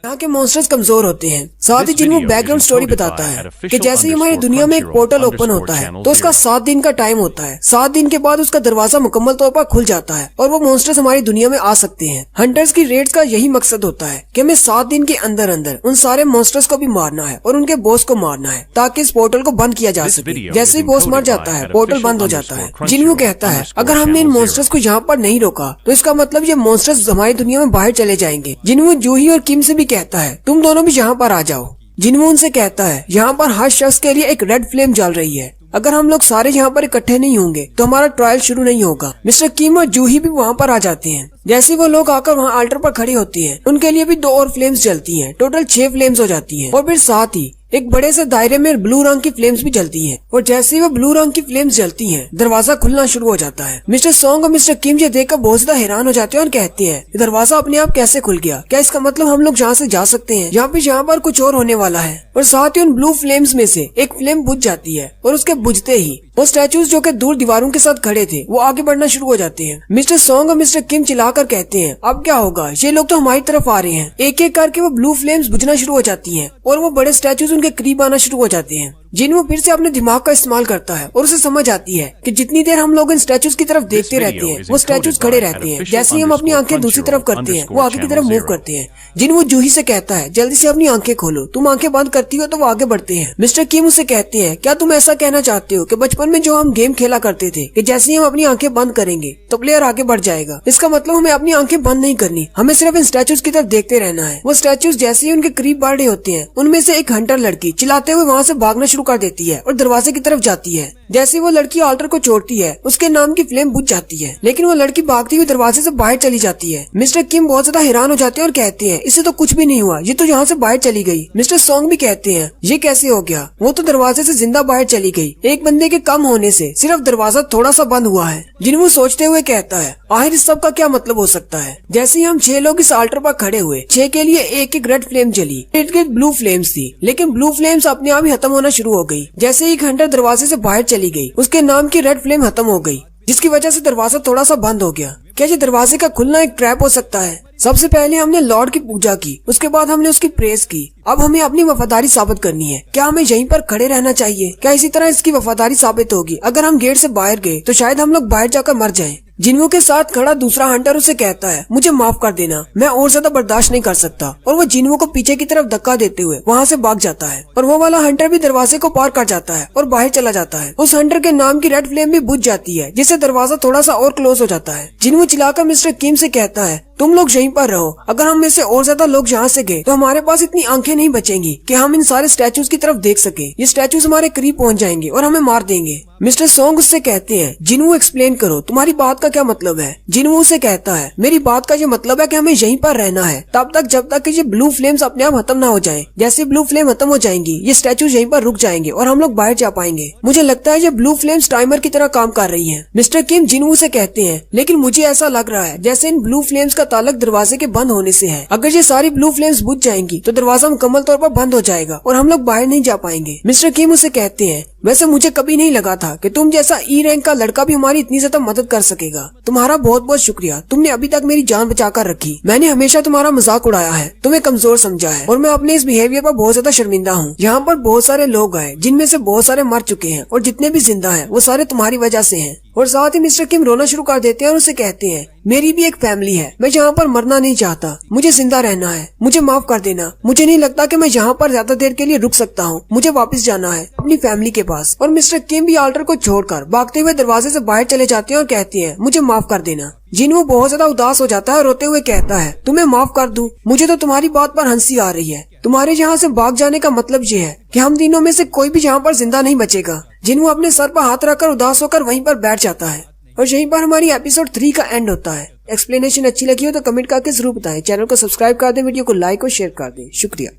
यहाँ के मॉन्स्टर्स कमजोर होते हैं। साथ ही जिन्हों बैकग्राउंड स्टोरी बताता है कि जैसे ही हमारी दुनिया में एक पोर्टल ओपन होता है तो उसका 7 दिन का टाइम होता है। 7 दिन के बाद उसका दरवाजा मुकम्मल तौर पर खुल जाता है और वो मॉन्स्टर्स हमारी दुनिया में आ सकते हैं। हंटर्स की रेड्स का यही मकसद होता है कि हमें 7 दिन के अंदर अंदर उन सारे मॉन्स्टर्स को भी मारना है और उनके बॉस को मारना है ताकि इस पोर्टल को बंद किया जा सके। जैसे ही बॉस मर जाता है पोर्टल बंद हो जाता है। जिन्हों कहता है अगर हमने इन मॉन्स्टर्स को यहाँ पर नहीं रोका तो इसका मतलब ये मॉन्स्टर्स हमारी दुनिया में बाहर चले जाएंगे। जिन्हों जूही और किम से भी कहता है तुम दोनों भी यहाँ पर आ जाओ। जिन्हों उनसे कहता है यहाँ पर हर शख्स के लिए एक रेड फ्लेम जल रही है, अगर हम लोग सारे यहाँ पर इकट्ठे नहीं होंगे तो हमारा ट्रायल शुरू नहीं होगा। मिस्टर किम और जूही भी वहाँ पर आ जाते हैं। जैसे वो लोग आकर वहाँ अल्टर पर खड़ी होती हैं, उनके लिए भी 2 और फ्लेम्स जलती हैं। टोटल 6 फ्लेम्स हो जाती हैं और फिर साथ ही एक बड़े से दायरे में ब्लू रंग की फ्लेम्स भी जलती हैं और जैसे ही वो ब्लू रंग की फ्लेम्स जलती हैं दरवाजा खुलना शुरू हो जाता है। मिस्टर सॉन्ग और मिस्टर किम ये देखकर बहुत ज्यादा हैरान हो जाते हैं और कहते हैं दरवाजा अपने आप कैसे खुल गया, क्या इसका मतलब हम लोग यहाँ से जा सकते हैं? यहाँ पर कुछ और होने वाला है। और साथ ही उन ब्लू फ्लेम्स में से एक फ्लेम बुझ जाती है और उसके बुझते ही वो स्टैचूज जो कि दूर दीवारों के साथ खड़े थे वो आगे बढ़ना शुरू हो जाते हैं। मिस्टर सॉन्ग और मिस्टर किम चिल्लाकर कहते हैं अब क्या होगा, ये लोग तो हमारी तरफ आ रहे हैं। एक एक करके वो ब्लू फ्लेम्स बुझना शुरू हो जाती हैं और वो बड़े स्टैचूज उनके करीब आना शुरू हो जाते हैं। जिन्हों फिर से अपने दिमाग का इस्तेमाल करता है और उसे समझ आती है कि जितनी देर हम लोग इन स्टैचूज की तरफ देखते रहते हैं वो स्टैचूज खड़े रहते हैं। जैसे ही हम अपनी आंखें दूसरी तरफ करते हैं वो आगे की तरफ मूव करते हैं। जिन्हों जूही से कहता है जल्दी से अपनी आंखें खोलो, तुम आंखें बंद करती हो तो वो आगे बढ़ते हैं। मिस्टर किम उसे कहते हैं क्या तुम ऐसा कहना चाहते हो कि बचपन में जो हम गेम खेला करते थे कि जैसे ही हम अपनी आंखें बंद करेंगे तो प्लेयर आगे बढ़ जाएगा? इसका मतलब हमें अपनी आंखें बंद नहीं करनी, हमें सिर्फ इन स्टैचूज की तरफ देखते रहना है। वो स्टैचूज जैसे ही उनके करीब बढ़ रहे होते हैं उनमें से एक हंटर लड़की चिल्लाते हुए वहाँ से भागना शुरू कर देती है और दरवाजे की तरफ जाती है। जैसे वो लड़की ऑल्टर को छोड़ती है उसके नाम की फ्लेम बुझ जाती है, लेकिन वो लड़की भागती हुई दरवाजे से बाहर चली जाती है। मिस्टर किम बहुत ज्यादा हैरान हो जाते हैं और कहते हैं इससे तो कुछ भी नहीं हुआ, ये तो यहाँ से बाहर चली गई। मिस्टर सॉन्ग भी कहते हैं ये कैसे हो गया, वो तो दरवाजे से जिंदा बाहर चली गई, एक बंदे के कम होने से सिर्फ दरवाजा थोड़ा सा बंद हुआ है। जिन्हों सोचते हुए कहता है आखिर इस सब का क्या मतलब हो सकता है? जैसे ही हम 6 लोग इस ऑल्टर पर खड़े हुए, 6 के लिए एक एक रेड फ्लेम जली, एक ब्लू फ्लेम्स थी, लेकिन ब्लू फ्लेम्स अपने आप ही खत्म होना शुरू हो गई। जैसे ही घंटा दरवाजे से बाहर चली गई उसके नाम की रेड फ्लेम खत्म हो गई, जिसकी वजह से दरवाजा थोड़ा सा बंद हो गया। क्या ये दरवाजे का खुलना एक ट्रैप हो सकता है? सबसे पहले हमने लॉर्ड की पूजा की, उसके बाद हमने उसकी प्रेस की, अब हमें अपनी वफादारी साबित करनी है। क्या हमें यहीं पर खड़े रहना चाहिए? क्या इसी तरह इसकी वफादारी साबित होगी? अगर हम गेट से बाहर गए तो शायद हम लोग बाहर जाकर मर जाएं। जिन्हों के साथ खड़ा दूसरा हंटर उसे कहता है मुझे माफ कर देना, मैं और ज्यादा बर्दाश्त नहीं कर सकता, और वो जिन्हों को पीछे की तरफ धक्का देते हुए वहाँ से भाग जाता है और वो वाला हंटर भी दरवाजे को पार कर जाता है और बाहर चला जाता है। उस हंटर के नाम की रेड फ्लेम भी बुझ जाती है जिससे दरवाजा थोड़ा सा और क्लोज हो जाता है। जिन्हों चिल्लाकर मिस्टर किम से कहता है तुम लोग यहीं पर रहो, अगर हम में से और ज्यादा लोग यहाँ से गए तो हमारे पास इतनी आंखें नहीं बचेंगी कि हम इन सारे स्टैचूज की तरफ देख सके। ये स्टैचूज हमारे करीब पहुँच जाएंगे और हमें मार देंगे। मिस्टर सॉन्ग उससे कहते हैं जिन्हों एक्सप्लेन करो, तुम्हारी बात का क्या मतलब है? जिन्हों उसे कहता है मेरी बात का ये मतलब है कि हमें यहीं पर रहना है तब तक जब तक कि ये ब्लू फ्लेम्स अपने आप खत्म ना हो जाए। जैसे ब्लू फ्लेम खत्म हो जाएंगी ये स्टैचूज यहीं पर रुक जाएंगे और हम लोग बाहर जा पाएंगे। मुझे लगता है ये ब्लू फ्लेम्स टाइमर की तरह काम कर रही है। मिस्टर किम जिन्हों से कहते हैं लेकिन मुझे ऐसा लग रहा है जैसे इन ब्लू फ्लेम्स का ताल्लुक दरवाजे के बंद होने से है। अगर ये सारी ब्लू फ्लेम्स बुझ जाएंगी तो दरवाजा मुकम्मल तौर पर बंद हो जाएगा और हम लोग बाहर नहीं जा पाएंगे। मिस्टर किम उसे कहते हैं वैसे मुझे कभी नहीं लगा था कि तुम जैसा ई रैंक का लड़का भी हमारी इतनी ज्यादा मदद कर सकेगा। तुम्हारा बहुत बहुत शुक्रिया, तुमने अभी तक मेरी जान बचा कर रखी। मैंने हमेशा तुम्हारा मजाक उड़ाया है, तुम्हें कमजोर समझा है और मैं अपने इस बिहेवियर पर बहुत ज्यादा शर्मिंदा हूँ। यहाँ पर बहुत सारे लोग आए जिनमें से बहुत सारे मर चुके हैं और जितने भी जिंदा हैं वो सारे तुम्हारी वजह से हैं। और साथ ही मिस्टर किम रोना शुरू कर देते हैं और उसे कहते हैं मेरी भी एक फैमिली है, मैं यहाँ पर मरना नहीं चाहता, मुझे जिंदा रहना है, मुझे माफ कर देना। मुझे नहीं लगता कि मैं यहाँ पर ज्यादा देर के लिए रुक सकता हूँ, मुझे वापस जाना है अपनी फैमिली के पास। और मिस्टर किम भी ऑल्टर को छोड़कर भागते हुए दरवाजे से बाहर चले जाते हैं और कहते हैं मुझे माफ कर देना। जिन्हों बहुत ज्यादा उदास हो जाता है और रोते हुए कहता है तुम्हें माफ कर दूं, मुझे तो तुम्हारी बात पर हंसी आ रही है। तुम्हारे यहाँ से भाग जाने का मतलब ये है कि हम तीनों में से कोई भी यहाँ पर जिंदा नहीं बचेगा। जिन्हों अपने सर पर हाथ रखकर उदास होकर वहीं पर बैठ जाता है और यहीं पर हमारी एपिसोड 3 का एंड होता है। एक्सप्लेनेशन अच्छी लगी हो तो कमेंट करके जरूर बताएं। चैनल को सब्सक्राइब कर दें, वीडियो को लाइक और शेयर कर दें। शुक्रिया।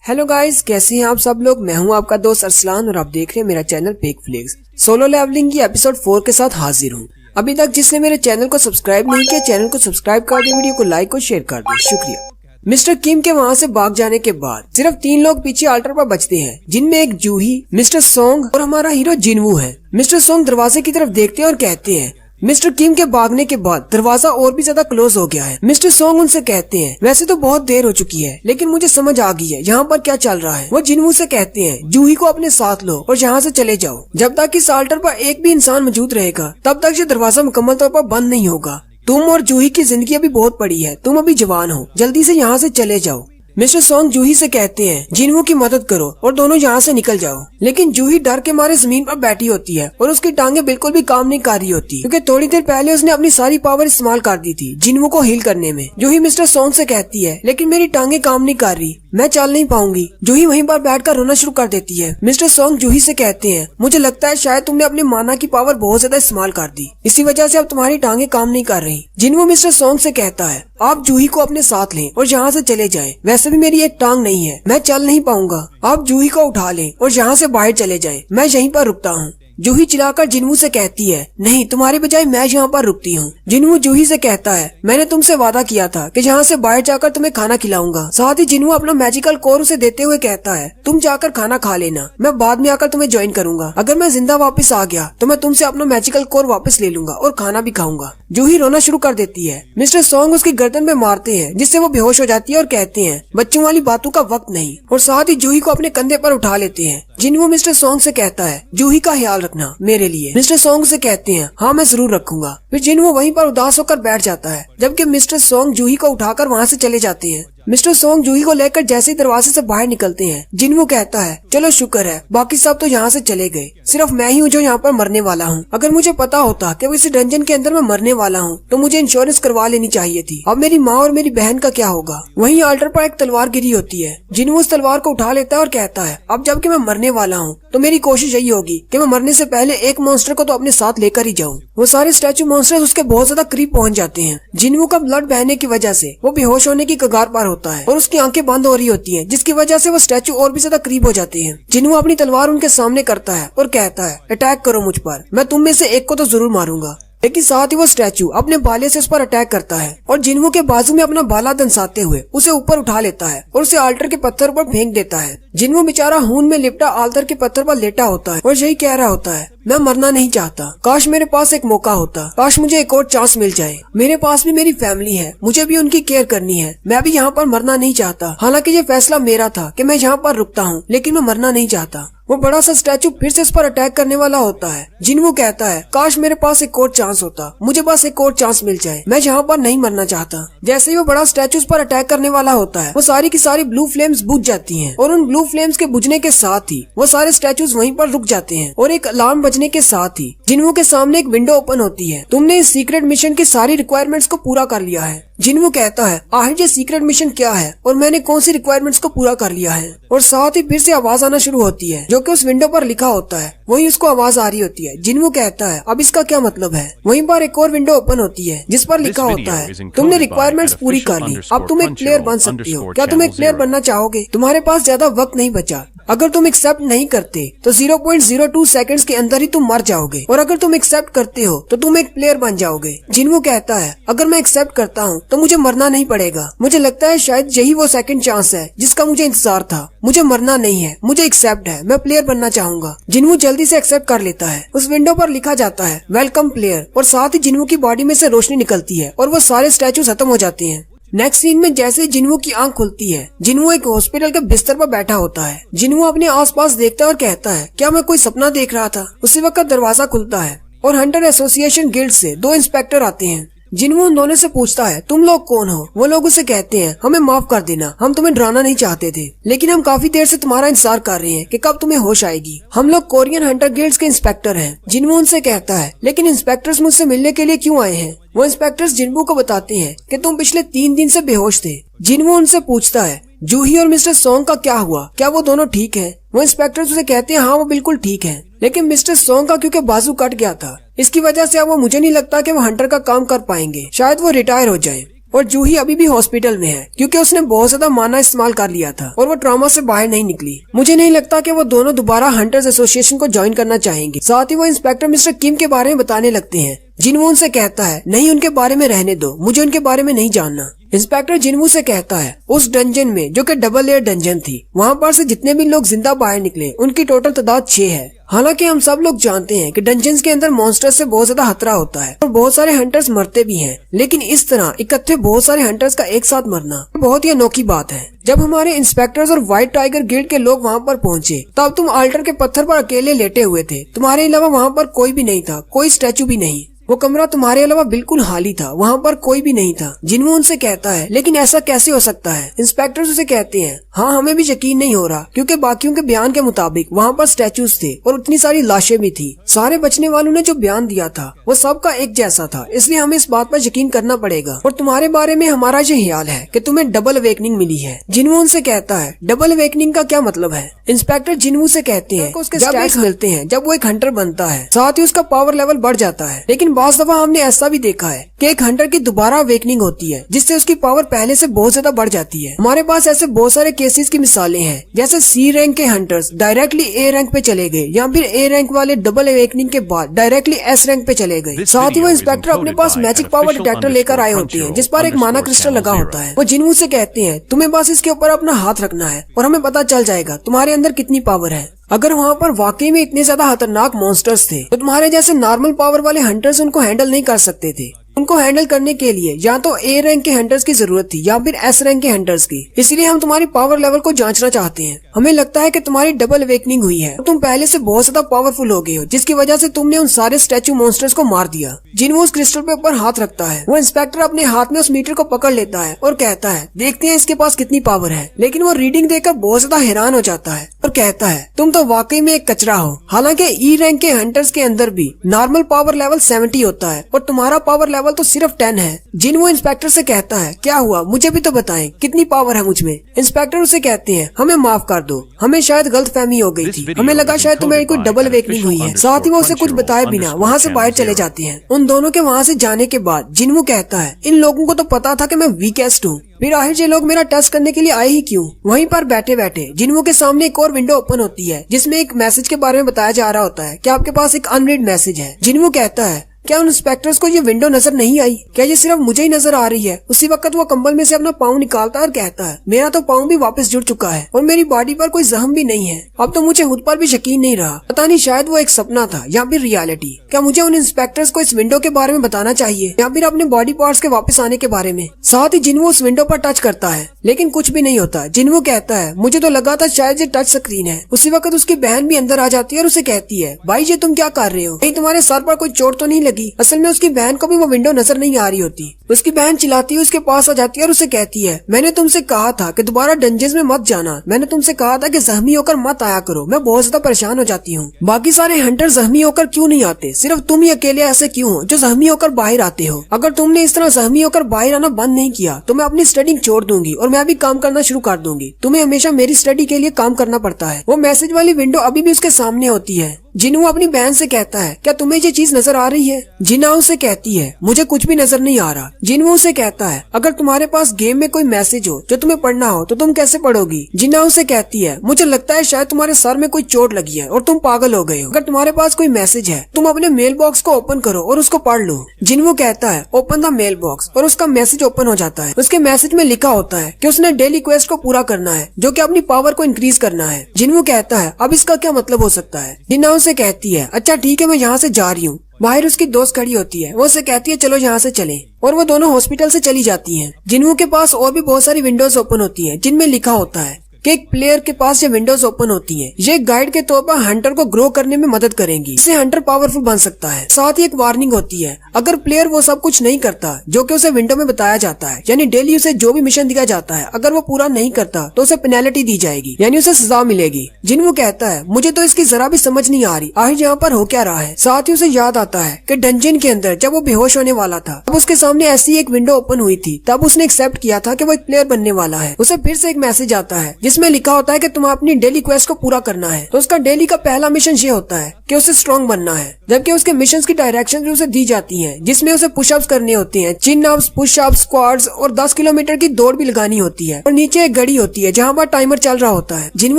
हेलो गाइस, कैसे हैं आप सब लोग? मैं हूं आपका दोस्त अरसलान और आप देख रहे हैं मेरा channel Peck Flicks. Solo leveling की एपिसोड 4 के साथ हाजिर हूं। अभी तक जिसने मेरे चैनल को सब्सक्राइब नहीं किया, चैनल को सब्सक्राइब कर दे, वीडियो को लाइक और शेयर कर दे। शुक्रिया। मिस्टर किम के वहाँ से भाग जाने के बाद सिर्फ 3 लोग पीछे ऑल्टर पर बचते हैं, जिनमें एक जूही, मिस्टर सॉन्ग और हमारा हीरो जिन्वू है। मिस्टर सॉन्ग दरवाजे की तरफ देखते हैं और कहते हैं मिस्टर किम के भागने के बाद दरवाजा और भी ज्यादा क्लोज हो गया है। मिस्टर सोंग उनसे कहते हैं वैसे तो बहुत देर हो चुकी है, लेकिन मुझे समझ आ गई है यहाँ पर क्या चल रहा है। वो जिनवू से कहते हैं जूही को अपने साथ लो और यहाँ से चले जाओ। जब तक इस अल्टर पर एक भी इंसान मौजूद रहेगा तब तक ये दरवाजा मुकम्मल तौर पर बंद नहीं होगा। तुम और जूही की जिंदगी अभी बहुत बड़ी है, तुम अभी जवान हो, जल्दी से यहाँ से चले जाओ। मिस्टर सोंग जूही से कहते हैं जिनवू की मदद करो और दोनों यहाँ से निकल जाओ। लेकिन जूही डर के मारे जमीन पर बैठी होती है और उसकी टांगे बिल्कुल भी काम नहीं कर रही होती, क्योंकि थोड़ी देर पहले उसने अपनी सारी पावर इस्तेमाल कर दी थी जिनवू को हील करने में। जूही मिस्टर सोंग से कहती है लेकिन मेरी टांगे काम नहीं कर रही, मैं चल नहीं पाऊंगी। जूही वहीं पर बैठकर रोना शुरू कर देती है। मिस्टर सोंग जूही से कहते हैं मुझे लगता है शायद तुमने अपने माना की पावर बहुत ज्यादा इस्तेमाल कर दी, इसी वजह से अब तुम्हारी टांगे काम नहीं कर रही। जिनवू मिस्टर सोंग से कहता है आप जूही को अपने साथ लें और यहाँ से चले जाएं। वैसे भी मेरी एक टांग नहीं है, मैं चल नहीं पाऊंगा। आप जूही को उठा लें और यहाँ से बाहर चले जाएं, मैं यहीं पर रुकता हूँ। जूही चिल्लाकर जिनवू से कहती है नहीं, तुम्हारी बजाय मैं यहाँ पर रुकती हूँ। जिनवू जूही से कहता है मैंने तुमसे वादा किया था कि यहाँ से बाहर जाकर तुम्हें खाना खिलाऊंगा। साथ ही जिनवू अपना मैजिकल कोर उसे देते हुए कहता है तुम जाकर खाना खा लेना, मैं बाद में आकर तुम्हें ज्वाइन करूंगा। अगर मैं जिंदा वापस आ गया तो मैं तुमसे अपना मैजिकल कोर वापस ले लूंगा और खाना भी खाऊंगा। जूही रोना शुरू कर देती है। मिस्टर सोंग उसकी गर्दन में मारते हैं जिससे वो बेहोश हो जाती है और कहते हैं बच्चों वाली बातों का वक्त नहीं, और साथ ही जूही को अपने कंधे पर उठा लेते हैं। जिनवू मिस्टर सोंग से कहता है जूही का ख्याल रखना मेरे लिए। मिस्टर सोंग से कहते हैं हाँ मैं जरूर रखूंगा। फिर जिनवू वहीं पर उदास होकर बैठ जाता है, जबकि मिस्टर सोंग जूही को उठाकर वहाँ से चले जाते हैं। मिस्टर सोंग जूही को लेकर जैसे ही दरवाजे से बाहर निकलते हैं, जिनवू कहता है चलो शुक्र है बाकी सब तो यहाँ से चले गए, सिर्फ मैं ही हूँ जो यहाँ पर मरने वाला हूँ। अगर मुझे पता होता कि इसी डंजन के अंदर मैं मरने वाला हूँ तो मुझे इंश्योरेंस करवा लेनी चाहिए थी। अब मेरी माँ और मेरी बहन का क्या होगा। वहीं अल्टर पर एक तलवार गिरी होती है। जिनवू उस तलवार को उठा लेता है और कहता है अब जबकि मैं मरने वाला हूँ तो मेरी कोशिश यही होगी कि मैं मरने से पहले एक मॉन्स्टर को तो अपने साथ लेकर ही जाऊँ। वो सारे स्टैचू मॉन्स्टर्स उसके बहुत ज्यादा करीब पहुँच जाते हैं। जिनवू का ब्लड बहने की वजह से वो बेहोश होने की कगार पर होता है और उसकी आंखें बंद हो रही होती हैं, जिसकी वजह से वो स्टैचू और भी ज्यादा करीब हो जाते हैं। जिनवू अपनी तलवार उनके सामने करता है और कहता है अटैक करो मुझ पर, मैं तुम में से एक को तो जरूर मारूंगा। लेकिन साथ ही वो स्टैचू अपने भाले से उस पर अटैक करता है और जिनवू के बाजू में अपना भाला दंसाते हुए उसे ऊपर उठा लेता है और उसे आल्टर के पत्थर पर फेंक देता है। जिनवू बेचारा खून में लिपटा आल्टर के पत्थर पर लेटा होता है और यही कह रहा होता है मैं मरना नहीं चाहता, काश मेरे पास एक मौका होता, काश मुझे एक और चांस मिल जाए। मेरे पास भी मेरी फैमिली है, मुझे भी उनकी केयर करनी है, मैं भी यहाँ पर मरना नहीं चाहता। हालांकि ये फैसला मेरा था कि मैं यहाँ पर रुकता हूँ, लेकिन मैं मरना नहीं चाहता। वो बड़ा सा स्टैचू फिर से उस पर अटैक करने वाला होता है। जिनवू कहता है काश मेरे पास एक और चांस होता, मुझे बस एक और चांस मिल जाए, मैं यहाँ पर नहीं मरना चाहता। जैसे ही वो बड़ा स्टैचू उस पर अटैक करने वाला होता है, वो सारी की सारी ब्लू फ्लेम्स बुझ जाती हैं और उन ब्लू फ्लेम्स के बुझने के साथ ही वो सारे स्टैचूज वहीं पर रुक जाते हैं और एक अलार्म बजने के साथ ही जिनवू के सामने एक विंडो ओपन होती है। तुमने इस सीक्रेट मिशन की सारी रिक्वायरमेंट्स को पूरा कर लिया है। जिनवू कहता है आखिर ये सीक्रेट मिशन क्या है और मैंने कौन सी रिक्वायरमेंट्स को पूरा कर लिया है। और साथ ही फिर से आवाज आना शुरू होती है जो कि उस विंडो पर लिखा होता है, वही उसको आवाज आ रही होती है। जिनवू कहता है अब इसका क्या मतलब है। वहीं पर एक और विंडो ओपन होती है जिस पर लिखा होता है तुमने रिक्वायरमेंट्स पूरी कर ली, अब तुम एक प्लेयर बन सकती हो। क्या तुम एक प्लेयर बनना चाहोगे। तुम्हारे पास ज्यादा वक्त नहीं बचा, अगर तुम एक्सेप्ट नहीं करते तो 0.02 सेकंड्स के अंदर ही तुम मर जाओगे, और अगर तुम एक्सेप्ट करते हो तो तुम एक प्लेयर बन जाओगे। जिनवू कहता है अगर मैं एक्सेप्ट करता हूँ तो मुझे मरना नहीं पड़ेगा। मुझे लगता है शायद यही वो सेकंड चांस है जिसका मुझे इंतजार था। मुझे मरना नहीं है, मुझे एक्सेप्ट है, मैं प्लेयर बनना चाहूंगा। जिनवू जल्दी से एक्सेप्ट कर लेता है। उस विंडो पर लिखा जाता है वेलकम प्लेयर, और साथ ही जिनवू की बॉडी में से रोशनी निकलती है और वो सारे स्टैचू खत्म हो जाते हैं। नेक्स्ट सीन में जैसे ही जिनवू की आंख खुलती है, जिनवू एक हॉस्पिटल के बिस्तर पर बैठा होता है। जिनवू अपने आसपास देखता है और कहता है क्या मैं कोई सपना देख रहा था। उसी वक्त दरवाजा खुलता है और हंटर एसोसिएशन गिल्ड से 2 इंस्पेक्टर आते हैं। जिनवू उन दोनों से पूछता है तुम लोग कौन हो। वो लोग उसे कहते हैं हमें माफ कर देना, हम तुम्हें डराना नहीं चाहते थे, लेकिन हम काफी देर से तुम्हारा इंतजार कर रहे हैं कि कब तुम्हें होश आएगी। हम लोग कोरियन हंटर गिल्ड्स के इंस्पेक्टर हैं। जिनवू उनसे कहता है लेकिन इंस्पेक्टर्स मुझसे मिलने के लिए क्यों आए हैं। वो इंस्पेक्टर्स जिनवू को बताते हैं कि तुम पिछले 3 दिन से बेहोश थे। जिनवू उनसे पूछता है जूही और मिस्टर सोंग का क्या हुआ, क्या वो दोनों ठीक हैं। वो इंस्पेक्टर्स उसे कहते हैं हाँ वो बिल्कुल ठीक है, लेकिन मिस्टर सोंग का क्योंकि बाजू कट गया था, इसकी वजह से अब वो मुझे नहीं लगता कि वो हंटर का काम कर पाएंगे, शायद वो रिटायर हो जाएं। और जूही अभी भी हॉस्पिटल में है क्योंकि उसने बहुत ज्यादा माना इस्तेमाल कर लिया था और वो ट्रॉमा से बाहर नहीं निकली। मुझे नहीं लगता कि वो दोनों दोबारा हंटर्स एसोसिएशन को ज्वाइन करना चाहेंगे। साथ ही वो इंस्पेक्टर मिस्टर किम के बारे में बताने लगते हैं। जिनवू उनसे कहता है नहीं उनके बारे में रहने दो, मुझे उनके बारे में नहीं जानना। इंस्पेक्टर जिनवू से कहता है उस डंजन में, जो कि डबल एयर डंजन थी, वहाँ पर से जितने भी लोग जिंदा बाहर निकले उनकी टोटल तादाद 6 है। हालांकि हम सब लोग जानते हैं कि डंजन्स के अंदर मॉन्स्टर्स से बहुत ज्यादा खतरा होता है और बहुत सारे हंटर्स मरते भी हैं, लेकिन इस तरह इकट्ठे बहुत सारे हंटर्स का एक साथ मरना बहुत ही अनोखी बात है। जब हमारे इंस्पेक्टर्स और व्हाइट टाइगर गिल्ड के लोग वहाँ पर पहुँचे तब तुम अल्टर के पत्थर पर अकेले लेटे हुए थे। तुम्हारे अलावा वहाँ पर कोई भी नहीं था, कोई स्टैचू भी नहीं। वो कमरा तुम्हारे अलावा बिल्कुल खाली था, वहाँ पर कोई भी नहीं था। जिनवू उनसे कहता है लेकिन ऐसा कैसे हो सकता है? इंस्पेक्टर्स उसे कहते हैं हाँ हमें भी यकीन नहीं हो रहा, क्योंकि बाकियों के बयान के मुताबिक वहाँ पर स्टैचूज थे और उतनी सारी लाशें भी थी। सारे बचने वालों ने जो बयान दिया था वो सबका एक जैसा था, इसलिए हमें इस बात पर यकीन करना पड़ेगा। और तुम्हारे बारे में हमारा ये ख्याल है कि तुम्हें डबल अवेकनिंग मिली है। जिनवू उनसे कहता है डबल अवेकनिंग का क्या मतलब है? इंस्पेक्टर जिनवू से कहते हैं उसके स्टैट्स मिलते हैं जब वो एक हंटर बनता है, साथ ही उसका पावर लेवल बढ़ जाता है। लेकिन बाज़ दफा हमने ऐसा भी देखा है कि एक हंटर की दोबारा अवेकनिंग होती है जिससे उसकी पावर पहले से बहुत ज्यादा बढ़ जाती है। हमारे पास ऐसे बहुत सारे केसेस की मिसालें हैं, जैसे सी रैंक के हंटर्स डायरेक्टली ए रैंक पे चले गए, या फिर ए रैंक वाले डबल अवेकनिंग के बाद डायरेक्टली एस रैंक पे चले गए। साथ ही वो इंस्पेक्टर अपने पास मैजिक पावर डिटेक्टर लेकर आए होते हैं जिस पर एक माना क्रिस्टल लगा होता है। वो जिनवू से कहते हैं तुम्हें बस इसके ऊपर अपना हाथ रखना है और हमें पता चल जाएगा तुम्हारे अंदर कितनी पावर है। अगर वहाँ पर वाकई में इतने ज्यादा खतरनाक मॉन्स्टर्स थे तो तुम्हारे जैसे नॉर्मल पावर वाले हंटर्स उनको हैंडल नहीं कर सकते थे। उनको हैंडल करने के लिए या तो ए रैंक के हंटर्स की जरूरत थी या फिर एस रैंक के हंटर्स की। इसलिए हम तुम्हारी पावर लेवल को जांचना चाहते हैं। हमें लगता है कि तुम्हारी डबल अवेकनिंग हुई है, तुम पहले से बहुत ज्यादा पावरफुल हो गए हो, जिसकी वजह से तुमने उन सारे स्टैचू मॉन्स्टर्स को मार दिया। जिनवू उस क्रिस्टल पे ऊपर हाथ रखता है। वो इंस्पेक्टर अपने हाथ में उस मीटर को पकड़ लेता है और कहता है देखते हैं इसके पास कितनी पावर है। लेकिन वो रीडिंग देखकर बहुत ज्यादा हैरान हो जाता है और कहता है तुम तो वाकई में एक कचरा हो। हालांकि ई रैंक के हंटर्स के अंदर भी नॉर्मल पावर लेवल 70 होता है और तुम्हारा पावर लेवल तो सिर्फ 10 है। जिनवू इंस्पेक्टर से कहता है क्या हुआ, मुझे भी तो बताएं कितनी पावर है मुझ में। इंस्पेक्टर उसे कहते हैं हमें माफ कर दो, हमें शायद गलतफहमी हो गई थी, हमें लगा शायद तुम्हें कोई डबल अवेकनिंग हुई है। साथ ही वो उसे कुछ बताए बिना वहाँ से बाहर चले जाते हैं। उन दोनों के वहाँ से जाने के बाद जिनवू कहता है इन लोगों को तो पता था कि मैं वीकेस्ट हूँ, फिर आखिर ये लोग मेरा टेस्ट करने के लिए आए ही क्यों? वहीं पर बैठे बैठे जिनवू के सामने एक और विंडो ओपन होती है जिसमें एक मैसेज के बारे में बताया जा रहा होता है कि आपके पास एक अनरीड मैसेज है। जिनवू कहता है क्या उन इंस्पेक्टर्स को ये विंडो नजर नहीं आई? क्या ये सिर्फ मुझे ही नजर आ रही है? उसी वक्त वो कंबल में से अपना पाँव निकालता है और कहता है मेरा तो पाँव भी वापस जुड़ चुका है और मेरी बॉडी पर कोई जख्म भी नहीं है। अब तो मुझे खुद पर भी यकीन नहीं रहा, पता नहीं शायद वो एक सपना था या फिर रियलिटी। क्या मुझे उन इंस्पेक्टर्स को इस विंडो के बारे में बताना चाहिए या फिर अपने बॉडी पार्ट्स के वापस आने के बारे में? साथ ही जिनवू उस विंडो पर टच करता है लेकिन कुछ भी नहीं होता। जिनवू कहता है मुझे तो लगा था शायद ये टच स्क्रीन है। उसी वक्त उसकी बहन भी अंदर आ जाती है और उसे कहती है भाई ये तुम क्या कर रहे हो, कहीं तुम्हारे सर पर कोई चोट तो नहीं लगी? असल में उसकी बहन को भी वो विंडो नजर नहीं आ रही होती। उसकी बहन चिल्लाती है उसके पास आ जाती है और उसे कहती है मैंने तुमसे कहा था कि दोबारा डंजन्स में मत जाना, मैंने तुमसे कहा था कि जख्मी होकर मत आया करो, मैं बहुत ज्यादा परेशान हो जाती हूँ। बाकी सारे हंटर जख्मी होकर क्यों नहीं आते, सिर्फ तुम ही अकेले ऐसे क्यों हो जो जख्मी होकर बाहर आते हो? अगर तुमने इस तरह जख्मी होकर बाहर आना बंद नहीं किया तो मैं अपनी स्टडी छोड़ दूंगी और मैं भी काम करना शुरू कर दूंगी। तुम्हें हमेशा मेरी स्टडी के लिए काम करना पड़ता है। वो मैसेज वाली विंडो अभी भी उसके सामने होती है। जिनवू अपनी बहन से कहता है क्या तुम्हें ये चीज नजर आ रही है? जिना उसे कहती है मुझे कुछ भी नजर नहीं आ रहा। जिनवू उसे कहता है अगर तुम्हारे पास गेम में कोई मैसेज हो जो तुम्हें पढ़ना हो तो तुम कैसे पढ़ोगी? जिना उसे कहती है मुझे लगता है शायद तुम्हारे सर में कोई चोट लगी है और तुम पागल हो गए हो। अगर तुम्हारे पास कोई मैसेज है तुम अपने मेल बॉक्स को ओपन करो और उसको पढ़ लो। जिनवू कहता है ओपन द मेल बॉक्स और उसका मैसेज ओपन हो जाता है। उसके मैसेज में लिखा होता है कि उसने डेली क्वेस्ट को पूरा करना है जो कि अपनी पावर को इंक्रीज करना है। जिनवू कहता है अब इसका क्या मतलब हो सकता है? जिना उसे कहती है अच्छा ठीक है मैं यहाँ से जा रही हूँ। बाहर उसकी दोस्त खड़ी होती है, वो उसे कहती है चलो यहाँ से चलें और वो दोनों हॉस्पिटल से चली जाती हैं। जिनवू के पास और भी बहुत सारी विंडोज ओपन होती हैं जिनमें लिखा होता है कि एक प्लेयर के पास ये विंडोज ओपन होती हैं। ये गाइड के तौर पर हंटर को ग्रो करने में मदद करेंगी, इससे हंटर पावरफुल बन सकता है। साथ ही एक वार्निंग होती है अगर प्लेयर वो सब कुछ नहीं करता जो कि उसे विंडो में बताया जाता है, यानी डेली उसे जो भी मिशन दिया जाता है अगर वो पूरा नहीं करता तो उसे पेनल्टी दी जाएगी, यानी उसे सजा मिलेगी। जिनवू कहता है मुझे तो इसकी जरा भी समझ नहीं आ रही, आखिर यहाँ पर हो क्या रहा है? साथ ही उसे याद आता है कि डंजन के अंदर जब वो बेहोश होने वाला था तब उसके सामने ऐसी एक विंडो ओपन हुई थी, तब उसने एक्सेप्ट किया था कि वो एक प्लेयर बनने वाला है। उसे फिर से एक मैसेज आता है जिसमें जिसमें लिखा होता है कि तुम्हें अपनी डेली क्वेस्ट को पूरा करना है। तो उसका डेली का पहला मिशन ये होता है कि उसे स्ट्रॉन्ग बनना है, जबकि उसके मिशन की डायरेक्शन भी उसे दी जाती है, जिसमें उसे पुशअप्स करनी होती है, चिन अप्स, पुशअप्स, स्क्वाट्स और 10 किलोमीटर की दौड़ भी लगानी होती है। और नीचे एक घड़ी होती है जहाँ पर टाइमर चल रहा होता है। जिन्हों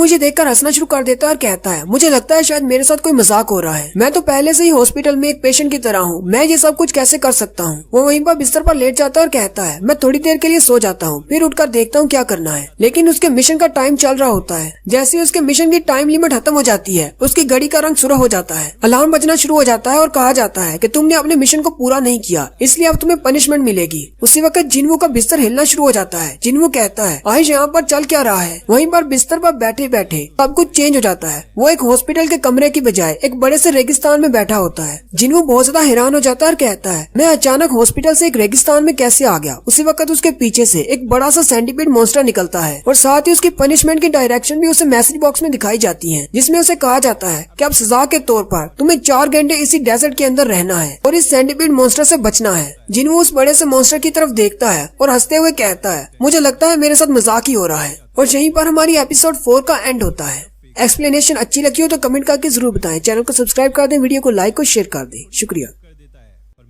मुझे देखकर हंसना शुरू कर देता है और कहता है, मुझे लगता है शायद मेरे साथ कोई मजाक हो रहा है। मैं तो पहले से ही हॉस्पिटल में एक पेशेंट की तरह हूँ, मैं ये सब कुछ कैसे कर सकता हूँ। वो वहीं पर बिस्तर पर लेट जाता है और कहता है, मैं थोड़ी देर के लिए सो जाता हूँ, फिर उठकर देखता हूँ क्या करना है। लेकिन उसके मिशन का टाइम चल रहा होता है। जैसे ही उसके मिशन की टाइम लिमिट खत्म हो जाती है, उसकी घड़ी का रंग सुर्ख हो जाता है, अलार्म बजना शुरू हो जाता है और कहा जाता है कि तुमने अपने मिशन को पूरा नहीं किया, इसलिए अब तुम्हें पनिशमेंट मिलेगी। उसी वक्त जिन्वू का बिस्तर हिलना शुरू हो जाता है। जिन्वू कहता है, आयुष यहाँ पर चल क्या रहा है। वहीं पर बिस्तर पर बैठे बैठे सब कुछ चेंज हो जाता है। वो एक हॉस्पिटल के कमरे की बजाय एक बड़े से रेगिस्तान में बैठा होता है। जिन्वू बहुत ज्यादा हैरान हो जाता है और कहता है, मैं अचानक हॉस्पिटल से एक रेगिस्तान में कैसे आ गया। उसी वक्त उसके पीछे से एक बड़ा सा सेंटीपीड मॉन्स्टर निकलता है और साथ ही उसकी पनिशमेंट की डायरेक्शन भी उसे मैसेज बॉक्स में दिखाई जाती है, जिसमें उसे कहा जाता है कि अब सजा के तौर पर तुम्हें 4 घंटे इसी डेजर्ट के अंदर रहना है और इस सेंटीपीड मॉन्स्टर से बचना है। जिन्वू उस बड़े से मॉन्स्टर की तरफ देखता है और हंसते हुए कहता है, मुझे लगता है मेरे साथ मजाक ही हो रहा है। और यहीं पर हमारी एपिसोड 4 का एंड होता है। एक्सप्लेनेशन अच्छी लगी हो तो कमेंट करके जरूर बताएं। चैनल को सब्सक्राइब कर दें, वीडियो को लाइक और शेयर कर दें। शुक्रिया।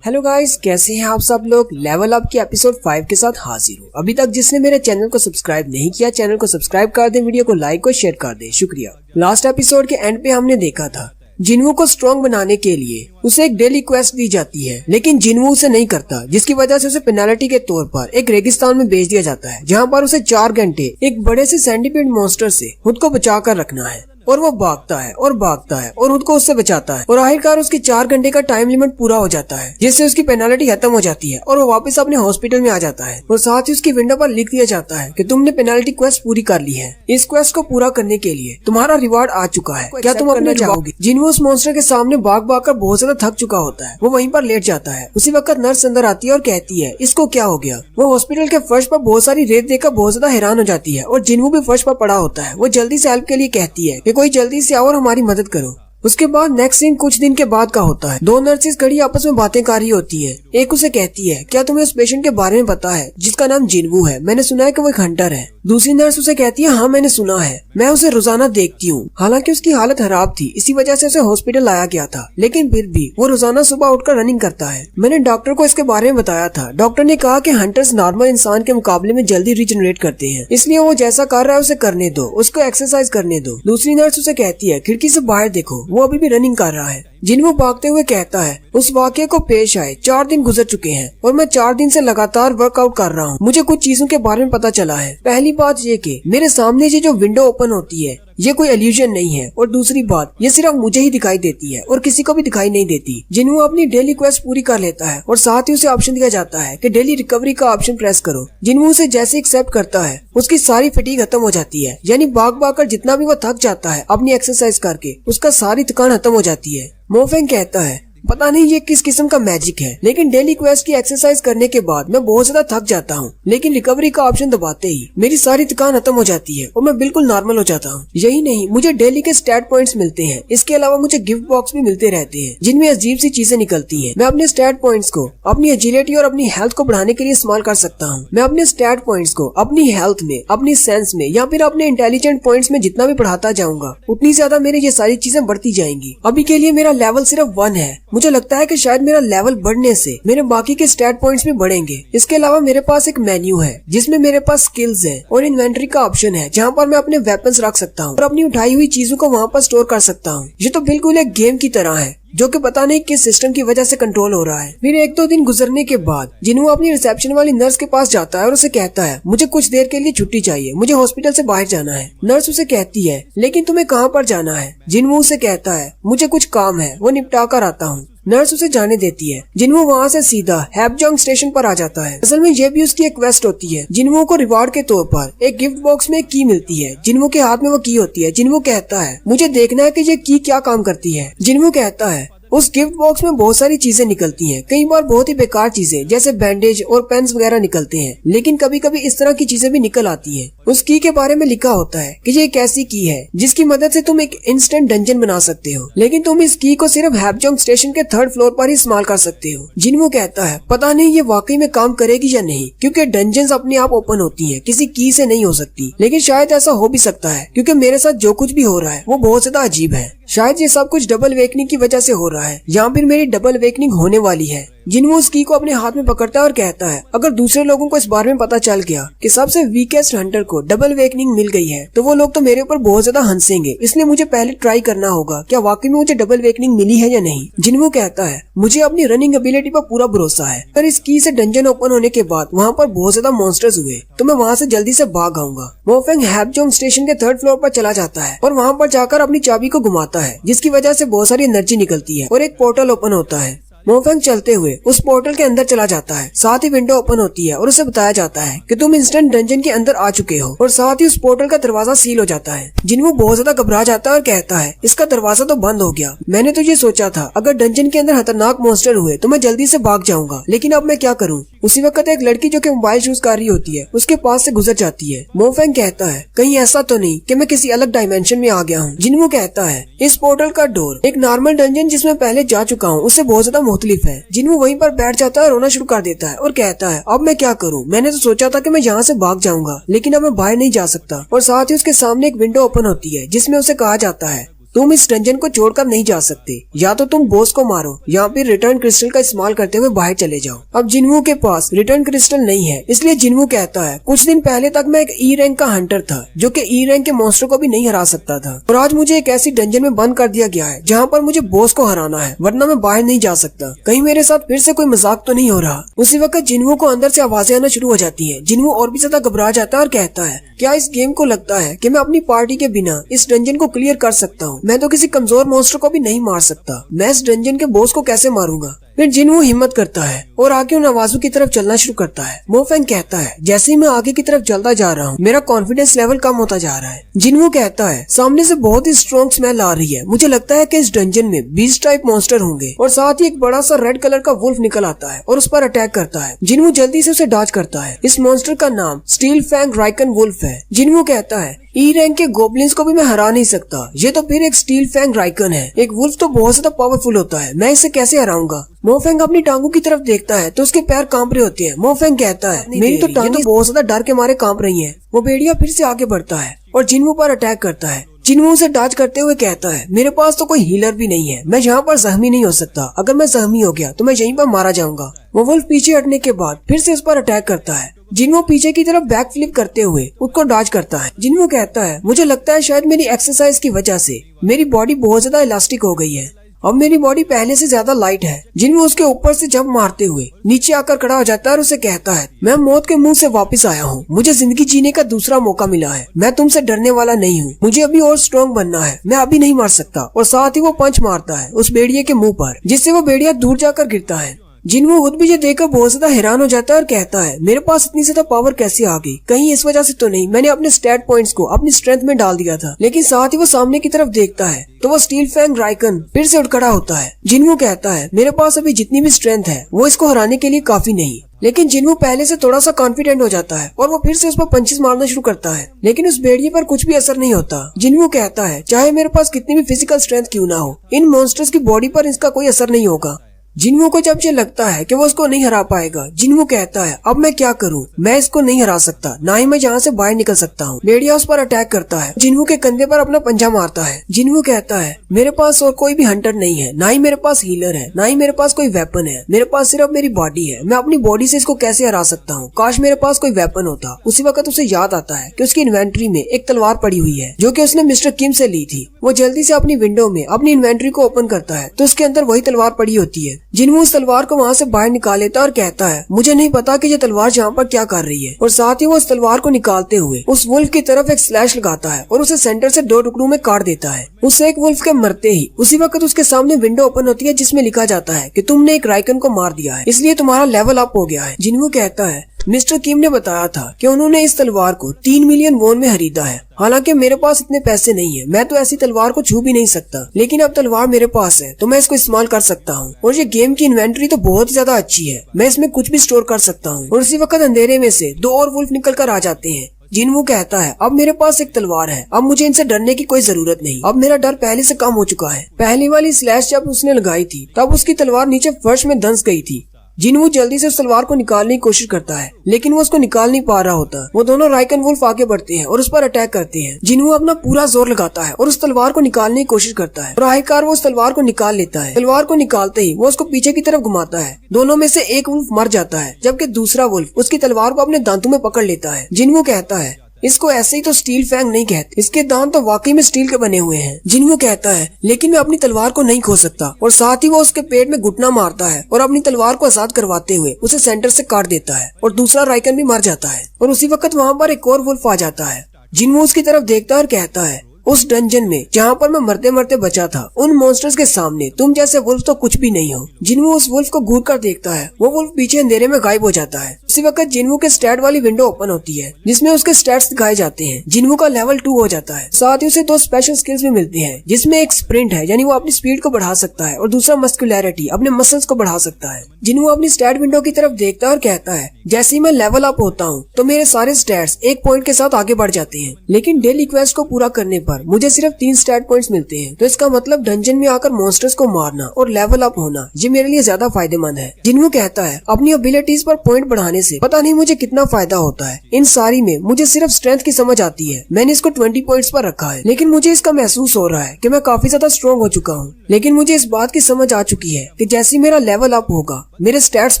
हेलो गाइस, कैसे हैं आप सब लोग। लेवल अप की एपिसोड 5 के साथ हाजिर हूँ। अभी तक जिसने मेरे चैनल को सब्सक्राइब नहीं किया, चैनल को सब्सक्राइब कर दें, वीडियो को लाइक और शेयर कर दें। शुक्रिया। लास्ट एपिसोड के एंड पे हमने देखा था जिन्वू को स्ट्रॉन्ग बनाने के लिए उसे एक डेली क्वेस्ट दी जाती है, लेकिन जिन्वू उसे नहीं करता, जिसकी वजह से उसे पेनाल्टी के तौर पर एक रेगिस्तान में भेज दिया जाता है, जहाँ पर उसे 4 घंटे एक बड़े से सेंटीपीड मॉन्स्टर से खुद को बचा कर रखना है। और वो भागता है और भागता है और खुद को उससे बचाता है और आखिरकार उसकी 4 घंटे का टाइम लिमिट पूरा हो जाता है, जिससे उसकी पेनाल्टी खत्म हो जाती है और वो वापस अपने हॉस्पिटल में आ जाता है। और साथ ही उसकी विंडो पर लिख दिया जाता है कि तुमने पेनाल्टी क्वेस्ट पूरी कर ली है। इस क्वेस्ट को पूरा करने के लिए तुम्हारा रिवार्ड आ चुका है, क्या तुम अपने चाहोगे। जिन्वू उस मॉन्स्टर के सामने भाग भाग कर बहुत ज्यादा थक चुका होता है। वो वहीं पर लेट जाता है। उसी वक्त नर्स अंदर आती है और कहती है, इसको क्या हो गया। वो हॉस्पिटल के फर्श पर बहुत सारी रेत देखकर बहुत ज्यादा हैरान हो जाती है और जिन्वू भी फर्श पर पड़ा होता है। वो जल्दी से हेल्प के लिए कहती है कि कोई जल्दी से आओ और हमारी मदद करो। उसके बाद नेक्स्ट सीन कुछ दिन के बाद का होता है। 2 नर्सेस खड़ी आपस में बातें कर रही होती है। एक उसे कहती है, क्या तुम्हें उस पेशेंट के बारे में पता है जिसका नाम जिन्वू है, मैंने सुना है कि वो एक हंटर है। दूसरी नर्स उसे कहती है, हाँ मैंने सुना है, मैं उसे रोजाना देखती हूँ। हालांकि उसकी हालत खराब थी, इसी वजह से उसे हॉस्पिटल लाया गया था, लेकिन फिर भी वो रोजाना सुबह उठकर रनिंग करता है। मैंने डॉक्टर को इसके बारे में बताया था। डॉक्टर ने कहा कि हंटर्स नॉर्मल इंसान के मुकाबले में जल्दी रिजनरेट करते हैं, इसलिए वो जैसा कर रहा है उसे करने दो, उसको एक्सरसाइज करने दो। दूसरी नर्स उसे कहती है, खिड़की से बाहर देखो, वो अभी भी रनिंग कर रहा है। जिन्वू भागते हुए कहता है, उस वाकये को पेश आए 4 दिन गुजर चुके हैं और मैं 4 दिन से लगातार वर्कआउट कर रहा हूँ। मुझे कुछ चीजों के बारे में पता चला है। पहली बात ये कि मेरे सामने ये जो विंडो ओपन होती है ये कोई इल्यूजन नहीं है, और दूसरी बात ये सिर्फ मुझे ही दिखाई देती है और किसी को भी दिखाई नहीं देती। जिन्वू अपनी डेली क्वेस्ट पूरी कर लेता है और साथ ही उसे ऑप्शन दिया जाता है कि डेली रिकवरी का ऑप्शन प्रेस करो। जिन्वू उसे जैसे एक्सेप्ट करता है उसकी सारी फटीग खत्म हो जाती है, यानी भाग भाग कर जितना भी वो थक जाता है अपनी एक्सरसाइज करके उसका सारी थकान खत्म हो जाती है। मोफेंग कहता है, पता नहीं ये किस किस्म का मैजिक है, लेकिन डेली क्वेस्ट की एक्सरसाइज करने के बाद मैं बहुत ज्यादा थक जाता हूँ, लेकिन रिकवरी का ऑप्शन दबाते ही मेरी सारी थकान खत्म हो जाती है और मैं बिल्कुल नॉर्मल हो जाता हूँ। यही नहीं, मुझे डेली के स्टैट पॉइंट्स मिलते हैं। इसके अलावा मुझे गिफ्ट बॉक्स भी मिलते रहते हैं जिनमें अजीब सी चीजें निकलती है। मैं अपने स्टैट पॉइंट्स को अपनी एजिलिटी और अपनी हेल्थ को बढ़ाने के लिए इस्तेमाल कर सकता हूँ। मैं अपने स्टैट पॉइंट्स को अपनी हेल्थ में, अपनी सेंस में या फिर अपने इंटेलिजेंट पॉइंट्स में जितना भी बढ़ाता जाऊंगा उतनी ज्यादा मेरी ये सारी चीजें बढ़ती जाएंगी। अभी के लिए मेरा लेवल सिर्फ 1 है। मुझे लगता है कि शायद मेरा लेवल बढ़ने से मेरे बाकी के स्टैट पॉइंट्स भी बढ़ेंगे। इसके अलावा मेरे पास एक मेन्यू है जिसमें मेरे पास स्किल्स है और इन्वेंटरी का ऑप्शन है, जहाँ पर मैं अपने वेपन्स रख सकता हूँ और अपनी उठाई हुई चीजों को वहाँ पर स्टोर कर सकता हूँ। ये तो बिल्कुल एक गेम की तरह है जो कि पता नहीं किस सिस्टम की वजह से कंट्रोल हो रहा है। फिर 1-2 दिन गुजरने के बाद जिन्वू अपनी रिसेप्शन वाली नर्स के पास जाता है और उसे कहता है, मुझे कुछ देर के लिए छुट्टी चाहिए, मुझे हॉस्पिटल से बाहर जाना है। नर्स उसे कहती है, लेकिन तुम्हें कहाँ पर जाना है। जिन्वू उसे कहता है, मुझे कुछ काम है, वो निपटा कर आता हूँ। नर्स उसे जाने देती है। जिन्वू वहाँ से सीधा हैपजोंग स्टेशन पर आ जाता है। असल में ये भी उसकी एक क्वेस्ट होती है। जिन्वू को रिवार्ड के तौर पर एक गिफ्ट बॉक्स में एक की मिलती है। जिन्वू के हाथ में वो की होती है। जिन्वू कहता है, मुझे देखना है कि ये की क्या काम करती है। जिन्वू कहता है, उस गिफ्ट बॉक्स में बहुत सारी चीजें निकलती हैं। कई बार बहुत ही बेकार चीजें जैसे बैंडेज और पेन्स वगैरह निकलते हैं, लेकिन कभी कभी इस तरह की चीजें भी निकल आती हैं। उस की के बारे में लिखा होता है कि ये एक ऐसी की है जिसकी मदद से तुम एक इंस्टेंट डंजन बना सकते हो, लेकिन तुम इस की को सिर्फ हैपजोंग स्टेशन के 3rd फ्लोर पर ही इस्तेमाल कर सकते हो। जिनवू कहता है पता नहीं ये वाकई में काम करेगी या नहीं, क्योंकि डंजन्स अपने आप ओपन होती हैं, किसी की से नहीं हो सकती। लेकिन शायद ऐसा हो भी सकता है, क्योंकि मेरे साथ जो कुछ भी हो रहा है वो बहुत ज्यादा अजीब है। शायद ये सब कुछ डबल वेकनिंग की वजह से हो रहा है, या फिर मेरी डबल वेकनिंग होने वाली है। जिनवू उस की को अपने हाथ में पकड़ता है और कहता है अगर दूसरे लोगों को इस बारे में पता चल गया कि सबसे वीकेस्ट हंटर को डबल वेकनिंग मिल गई है तो वो लोग तो मेरे ऊपर बहुत ज्यादा हंसेंगे, इसलिए मुझे पहले ट्राई करना होगा क्या वाकई में मुझे डबल वेकनिंग मिली है या नहीं। जिनवू कहता है मुझे अपनी रनिंग एबिलिटी पर पूरा भरोसा है, पर इस की से डंजन ओपन होने के बाद वहाँ पर बहुत ज्यादा मॉन्स्टर्स हुए तो मैं वहाँ से जल्दी से भाग आऊंगा। मोफेंग हैपजोंग स्टेशन के 3rd फ्लोर पर चला जाता है और वहाँ पर जाकर अपनी चाबी को घुमाता है, जिसकी वजह से बहुत सारी एनर्जी निकलती है और एक पोर्टल ओपन होता है। मोफेंग चलते हुए उस पोर्टल के अंदर चला जाता है, साथ ही विंडो ओपन होती है और उसे बताया जाता है कि तुम इंस्टेंट डंजन के अंदर आ चुके हो, और साथ ही उस पोर्टल का दरवाजा सील हो जाता है। जिनवू बहुत ज्यादा घबरा जाता है और कहता है इसका दरवाजा तो बंद हो गया, मैंने तो ये सोचा था अगर डंजन के अंदर खतरनाक मॉन्स्टर हुए तो मैं जल्दी से भाग जाऊंगा, लेकिन अब मैं क्या करूँ। उसी वक्त एक लड़की जो कि मोबाइल यूज कर रही होती है उसके पास से गुजर जाती है। मोफेंग कहता है कहीं ऐसा तो नहीं कि मैं किसी अलग डायमेंशन में आ गया हूँ। जिनवू कहता है इस पोर्टल का डोर एक नॉर्मल डंजन जिसमें पहले जा चुका हूँ उससे बहुत ज्यादा मुख्तलिफ है। जिनवू वहीं पर बैठ जाता है, रोना शुरू कर देता है और कहता है अब मैं क्या करूं, मैंने तो सोचा था कि मैं यहाँ से भाग जाऊंगा, लेकिन अब मैं बाहर नहीं जा सकता। और साथ ही उसके सामने एक विंडो ओपन होती है जिसमें उसे कहा जाता है तुम इस डंजन को छोड़कर नहीं जा सकते, या तो तुम बॉस को मारो या फिर रिटर्न क्रिस्टल का इस्तेमाल करते हुए बाहर चले जाओ। अब जिनवू के पास रिटर्न क्रिस्टल नहीं है, इसलिए जिनवू कहता है कुछ दिन पहले तक मैं एक ई रैंक का हंटर था जो कि ई रैंक के मॉन्स्टर को भी नहीं हरा सकता था, और आज मुझे एक ऐसी डंजन में बंद कर दिया गया है जहाँ पर मुझे बॉस को हराना है, वरना मैं बाहर नहीं जा सकता। कहीं मेरे साथ फिर से कोई मजाक तो नहीं हो रहा। उसी वक्त जिनवू को अंदर से आवाजें आना शुरू हो जाती है। जिनवू और भी ज्यादा घबरा जाता है और कहता है क्या इस गेम को लगता है कि मैं अपनी पार्टी के बिना इस डंजन को क्लियर कर सकता हूँ? मैं तो किसी कमजोर मॉन्स्टर को भी नहीं मार सकता, मैं इस डंजन के बॉस को कैसे मारूंगा। फिर जिनवू हिम्मत करता है और आगे उन आवाजों की तरफ चलना शुरू करता है। मोफेंग कहता है जैसे ही मैं आगे की तरफ चलता जा रहा हूँ मेरा कॉन्फिडेंस लेवल कम होता जा रहा है। जिनवू कहता है सामने से बहुत ही स्ट्रॉन्ग स्मेल आ रही है, मुझे लगता है कि इस डंजन में 20 टाइप मॉन्स्टर होंगे, और साथ ही एक बड़ा सा रेड कलर का वुल्फ निकल आता है और उस पर अटैक करता है। जिनवू जल्दी से उसे डॉज करता है। इस मॉन्स्टर का नाम स्टील फैंग राइकन वुल्फ है। जिनवू कहता है ई रैंक के गोबलिन्स को भी मैं हरा नहीं सकता, ये तो फिर एक स्टील फैंग राइकन है। एक वुल्फ तो बहुत ज्यादा पावरफुल होता है, मैं इसे कैसे हराऊंगा। मोफेंग अपनी टांगों की तरफ देखता है तो उसके पैर कांप रहे होते हैं। मोफेंग कहता है मेरी तो टांगें बहुत ज्यादा डर के मारे कांप रही हैं। वो भेड़िया फिर से आगे बढ़ता है और जिनवू पर अटैक करता है। जिनवू उसे डॉज करते हुए कहता है मेरे पास तो कोई हीलर भी नहीं है, मैं यहाँ पर जख्मी नहीं हो सकता, अगर मैं जख्मी हो गया तो मैं यहीं पर मारा जाऊंगा। वो वुल्फ पीछे हटने के बाद फिर से उस पर अटैक करता है। जिनवू पीछे की तरफ बैक फ्लिप करते हुए उसको डॉज करता है। जिनवू कहता है मुझे लगता है शायद मेरी एक्सरसाइज की वजह से मेरी बॉडी बहुत ज्यादा इलास्टिक हो गई है, अब मेरी बॉडी पहले से ज्यादा लाइट है। जिनवू उसके ऊपर से जंप मारते हुए नीचे आकर खड़ा हो जाता है और उसे कहता है मैं मौत के मुंह से वापस आया हूँ, मुझे जिंदगी जीने का दूसरा मौका मिला है, मैं तुमसे डरने वाला नहीं हूँ, मुझे अभी और स्ट्रॉन्ग बनना है, मैं अभी नहीं मर सकता। और साथ ही वो पंच मारता है उस भेड़िए के मुंह पर, जिससे वो भेड़िया दूर जाकर गिरता है। जिनवू खुद भी ये देखकर बहुत ज्यादा हैरान हो जाता है और कहता है मेरे पास इतनी ज्यादा पावर कैसे आ गई, कहीं इस वजह से तो नहीं मैंने अपने स्टैट पॉइंट्स को अपनी स्ट्रेंथ में डाल दिया था। लेकिन साथ ही वो सामने की तरफ देखता है तो वो स्टील फैंग राइकन फिर से उठ खड़ा होता है। जिनवू कहता है मेरे पास अभी जितनी भी स्ट्रेंथ है वो इसको हराने के लिए काफी नहीं। लेकिन जिनवू पहले से थोड़ा सा कॉन्फिडेंट हो जाता है और वो फिर से उस पर पंचेस मारना शुरू करता है, लेकिन उस भेड़िए पर कुछ भी असर नहीं होता। जिनवू कहता है चाहे मेरे पास कितनी भी फिजिकल स्ट्रेंथ क्यों ना हो, इन मॉन्स्टर्स की बॉडी पर इसका कोई असर नहीं होगा। जिनवू को जब ये लगता है कि वो उसको नहीं हरा पाएगा, जिनवू कहता है अब मैं क्या करूं, मैं इसको नहीं हरा सकता, ना ही मैं यहाँ से बाहर निकल सकता हूँ। भेड़िया उस पर अटैक करता है, जिनवू के कंधे पर अपना पंजा मारता है। जिनवू कहता है मेरे पास और कोई भी हंटर नहीं है, ना ही मेरे पास हीलर है, ना ही मेरे पास कोई वेपन है, मेरे पास सिर्फ मेरी बॉडी है, मैं अपनी बॉडी से इसको कैसे हरा सकता हूँ, काश मेरे पास कोई वेपन होता। उसी वक्त उसे याद आता है कि उसकी इन्वेंट्री में एक तलवार पड़ी हुई है जो कि उसने मिस्टर किम से ली थी। वो जल्दी से अपनी विंडो में अपनी इन्वेंट्री को ओपन करता है तो उसके अंदर वही तलवार पड़ी होती है। जिनवू उस तलवार को वहाँ से बाहर निकाल लेता और कहता है मुझे नहीं पता कि ये तलवार यहाँ पर क्या कर रही है, और साथ ही वो उस तलवार को निकालते हुए उस वुल्फ की तरफ एक स्लैश लगाता है और उसे सेंटर से 2 टुकड़ों में काट देता है। उस एक वुल्फ के मरते ही उसी वक्त उसके सामने विंडो ओपन होती है जिसमें लिखा जाता है कि तुमने एक राइकन को मार दिया है, इसलिए तुम्हारा लेवल अप हो गया है। जिनवू कहता है मिस्टर किम ने बताया था कि उन्होंने इस तलवार को 3 मिलियन वॉन में खरीदा है, हालांकि मेरे पास इतने पैसे नहीं है, मैं तो ऐसी तलवार को छू भी नहीं सकता, लेकिन अब तलवार मेरे पास है तो मैं इसको इस्तेमाल कर सकता हूँ। और ये गेम की इन्वेंट्री तो बहुत ज्यादा अच्छी है, मैं इसमें कुछ भी स्टोर कर सकता हूँ। और उसी वक्त अंधेरे में से 2 और वुल्फ निकल कर आ जाते हैं। जिनवू कहता है अब मेरे पास एक तलवार है, अब मुझे इनसे डरने की कोई जरूरत नहीं, अब मेरा डर पहले से कम हो चुका है। पहली वाली स्लैश जब उसने लगाई थी तब उसकी तलवार नीचे फर्श में धंस गई थी। जिनवू जल्दी से उस तलवार को निकालने की कोशिश करता है लेकिन वो उसको निकाल नहीं पा रहा होता। वो दोनों राइकन वुल्फ आगे बढ़ते हैं और उस पर अटैक करते हैं। जिनवू अपना पूरा जोर लगाता है और उस तलवार को निकालने की कोशिश करता है और आखिरकार वो उस तलवार को निकाल लेता है। तलवार को निकालते ही वो उसको पीछे की तरफ घुमाता है। दोनों में से एक वुल्फ मर जाता है जबकि दूसरा वुल्फ उसकी तलवार को अपने दांतों में पकड़ लेता है। जिनवू कहता है इसको ऐसे ही तो स्टील फैंग नहीं कहते, इसके दांत तो वाकई में स्टील के बने हुए हैं। जिनवू कहता है लेकिन मैं अपनी तलवार को नहीं खो सकता और साथ ही वो उसके पेट में घुटना मारता है और अपनी तलवार को आजाद करवाते हुए उसे सेंटर से काट देता है और दूसरा राइकन भी मर जाता है। और उसी वक्त वहाँ पर एक और वुल्फ आ जाता है। जिनवू उसकी तरफ देखता है और कहता है उस डंजन में जहाँ पर मैं मरते मरते बचा था, उन मॉन्स्टर्स के सामने तुम जैसे वुल्फ तो कुछ भी नहीं हो। जिनवू उस वुल्फ को घूर कर देखता है, वो वुल्फ पीछे अंधेरे में गायब हो जाता है। उसी वक्त जिनवू के स्टैट वाली विंडो ओपन होती है जिसमें उसके स्टैट्स दिखाए जाते हैं। जिनवू का लेवल 2 हो जाता है। साथ ही उसे 2 स्पेशल स्किल्स भी मिलती हैं जिसमें एक स्प्रिंट है यानी वो अपनी स्पीड को बढ़ा सकता है और दूसरा मस्कुलैरिटी अपने मसल्स को बढ़ा सकता है। जिनवू अपनी स्टैट विंडो की तरफ देखता है और कहता है जैसे ही मैं लेवल अप होता हूँ तो मेरे सारे स्टैट्स 1 पॉइंट के साथ आगे बढ़ जाते हैं, लेकिन डेली क्वेस्ट को पूरा करने पर मुझे सिर्फ 3 स्टैट पॉइंट्स मिलते हैं। तो इसका मतलब डंजन में आकर मॉन्स्टर्स को मारना और लेवल अप होना ये मेरे लिए ज्यादा फायदेमंद है। जिनवू कहता है अपनी एबिलिटीज पर पॉइंट बढ़ाने से पता नहीं मुझे कितना फायदा होता है। इन सारी में मुझे सिर्फ स्ट्रेंथ की समझ आती है। मैंने इसको 20 पॉइंट्स पर रखा है, लेकिन मुझे इसका महसूस हो रहा है कि मैं काफी ज्यादा स्ट्रॉन्ग हो चुका हूँ। लेकिन मुझे इस बात की समझ आ चुकी है कि जैसे मेरा लेवल अप होगा मेरे स्टैट्स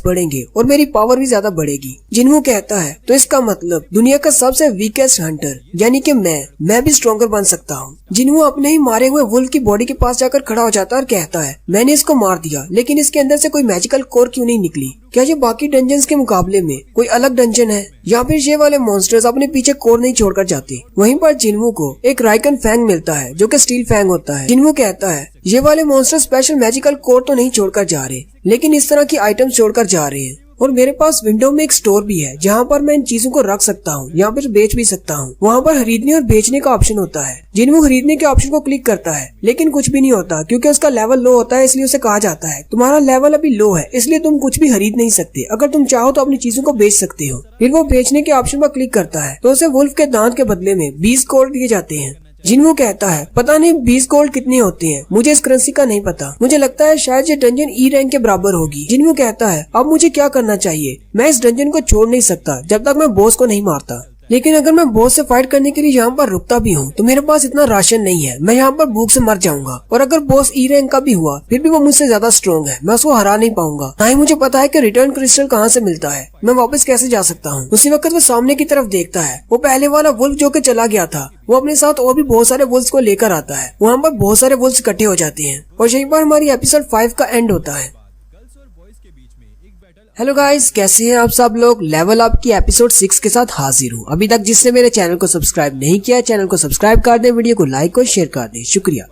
बढ़ेंगे और मेरी पावर भी ज्यादा बढ़ेगी। जिनवू कहता है तो इसका मतलब दुनिया का सबसे वीकेस्ट हंटर यानी कि मैं भी स्ट्रॉन्गर बन सकता हूँ। जिनवू अपने ही मारे हुए वुल्फ की बॉडी के पास जाकर खड़ा हो जाता है और कहता है मैंने इसको मार दिया, लेकिन इसके अंदर से कोई मैजिकल कोर क्यों नहीं निकली? क्या ये बाकी डंजन्स के मुकाबले में कोई अलग डंजन है या फिर ये वाले मॉन्स्टर्स अपने पीछे कोर नहीं छोड़कर जाते? वहीं पर जिनवू को एक राइकन फैंग मिलता है जो कि स्टील फैंग होता है। जिनवू कहता है ये वाले मॉन्स्टर स्पेशल मैजिकल कोर तो नहीं छोड़कर जा रहे, लेकिन इस तरह की आइटम्स छोड़कर जा रहे हैं। और मेरे पास विंडो में एक स्टोर भी है जहाँ पर मैं इन चीजों को रख सकता हूँ या फिर बेच भी सकता हूँ। वहाँ पर खरीदने और बेचने का ऑप्शन होता है। जिनवू खरीदने के ऑप्शन को क्लिक करता है लेकिन कुछ भी नहीं होता क्योंकि उसका लेवल लो होता है, इसलिए उसे कहा जाता है तुम्हारा लेवल अभी लो है इसलिए तुम कुछ भी खरीद नहीं सकते। अगर तुम चाहो तो अपनी चीजों को बेच सकते हो। फिर वो बेचने के ऑप्शन पर क्लिक करता है तो उसे वुल्फ के दांत के बदले में 20 गोल्ड दिए जाते हैं। जिनवू कहता है पता नहीं 20 गोल्ड कितने होते हैं, मुझे इस करेंसी का नहीं पता। मुझे लगता है शायद ये डंजन ई रैंक के बराबर होगी। जिनवू कहता है अब मुझे क्या करना चाहिए? मैं इस डंजन को छोड़ नहीं सकता जब तक मैं बॉस को नहीं मारता। लेकिन अगर मैं बॉस से फाइट करने के लिए यहाँ पर रुकता भी हूँ तो मेरे पास इतना राशन नहीं है, मैं यहाँ पर भूख से मर जाऊंगा। और अगर बॉस ई रैंक का भी हुआ फिर भी वो मुझसे ज्यादा स्ट्रॉन्ग है, मैं उसको हरा नहीं पाऊंगा। ना ही मुझे पता है कि रिटर्न क्रिस्टल कहाँ से मिलता है, मैं वापस कैसे जा सकता हूँ। उसी वक्त वो सामने की तरफ देखता है, वो पहले वाला वुल्फ जो कि चला गया था वो अपने साथ और भी बहुत सारे वुल्फ्स को लेकर आता है। वहाँ पर बहुत सारे वुल्फ्स इकट्ठे हो जाते हैं और यहीं पर हमारी एपिसोड 5 का एंड होता है। हेलो गाइस, कैसे हैं आप सब लोग? लेवल अप की एपिसोड 6 के साथ हाजिर हूँ। अभी तक जिसने मेरे चैनल को सब्सक्राइब नहीं किया चैनल को सब्सक्राइब कर दें, वीडियो को लाइक और शेयर कर दें, शुक्रिया।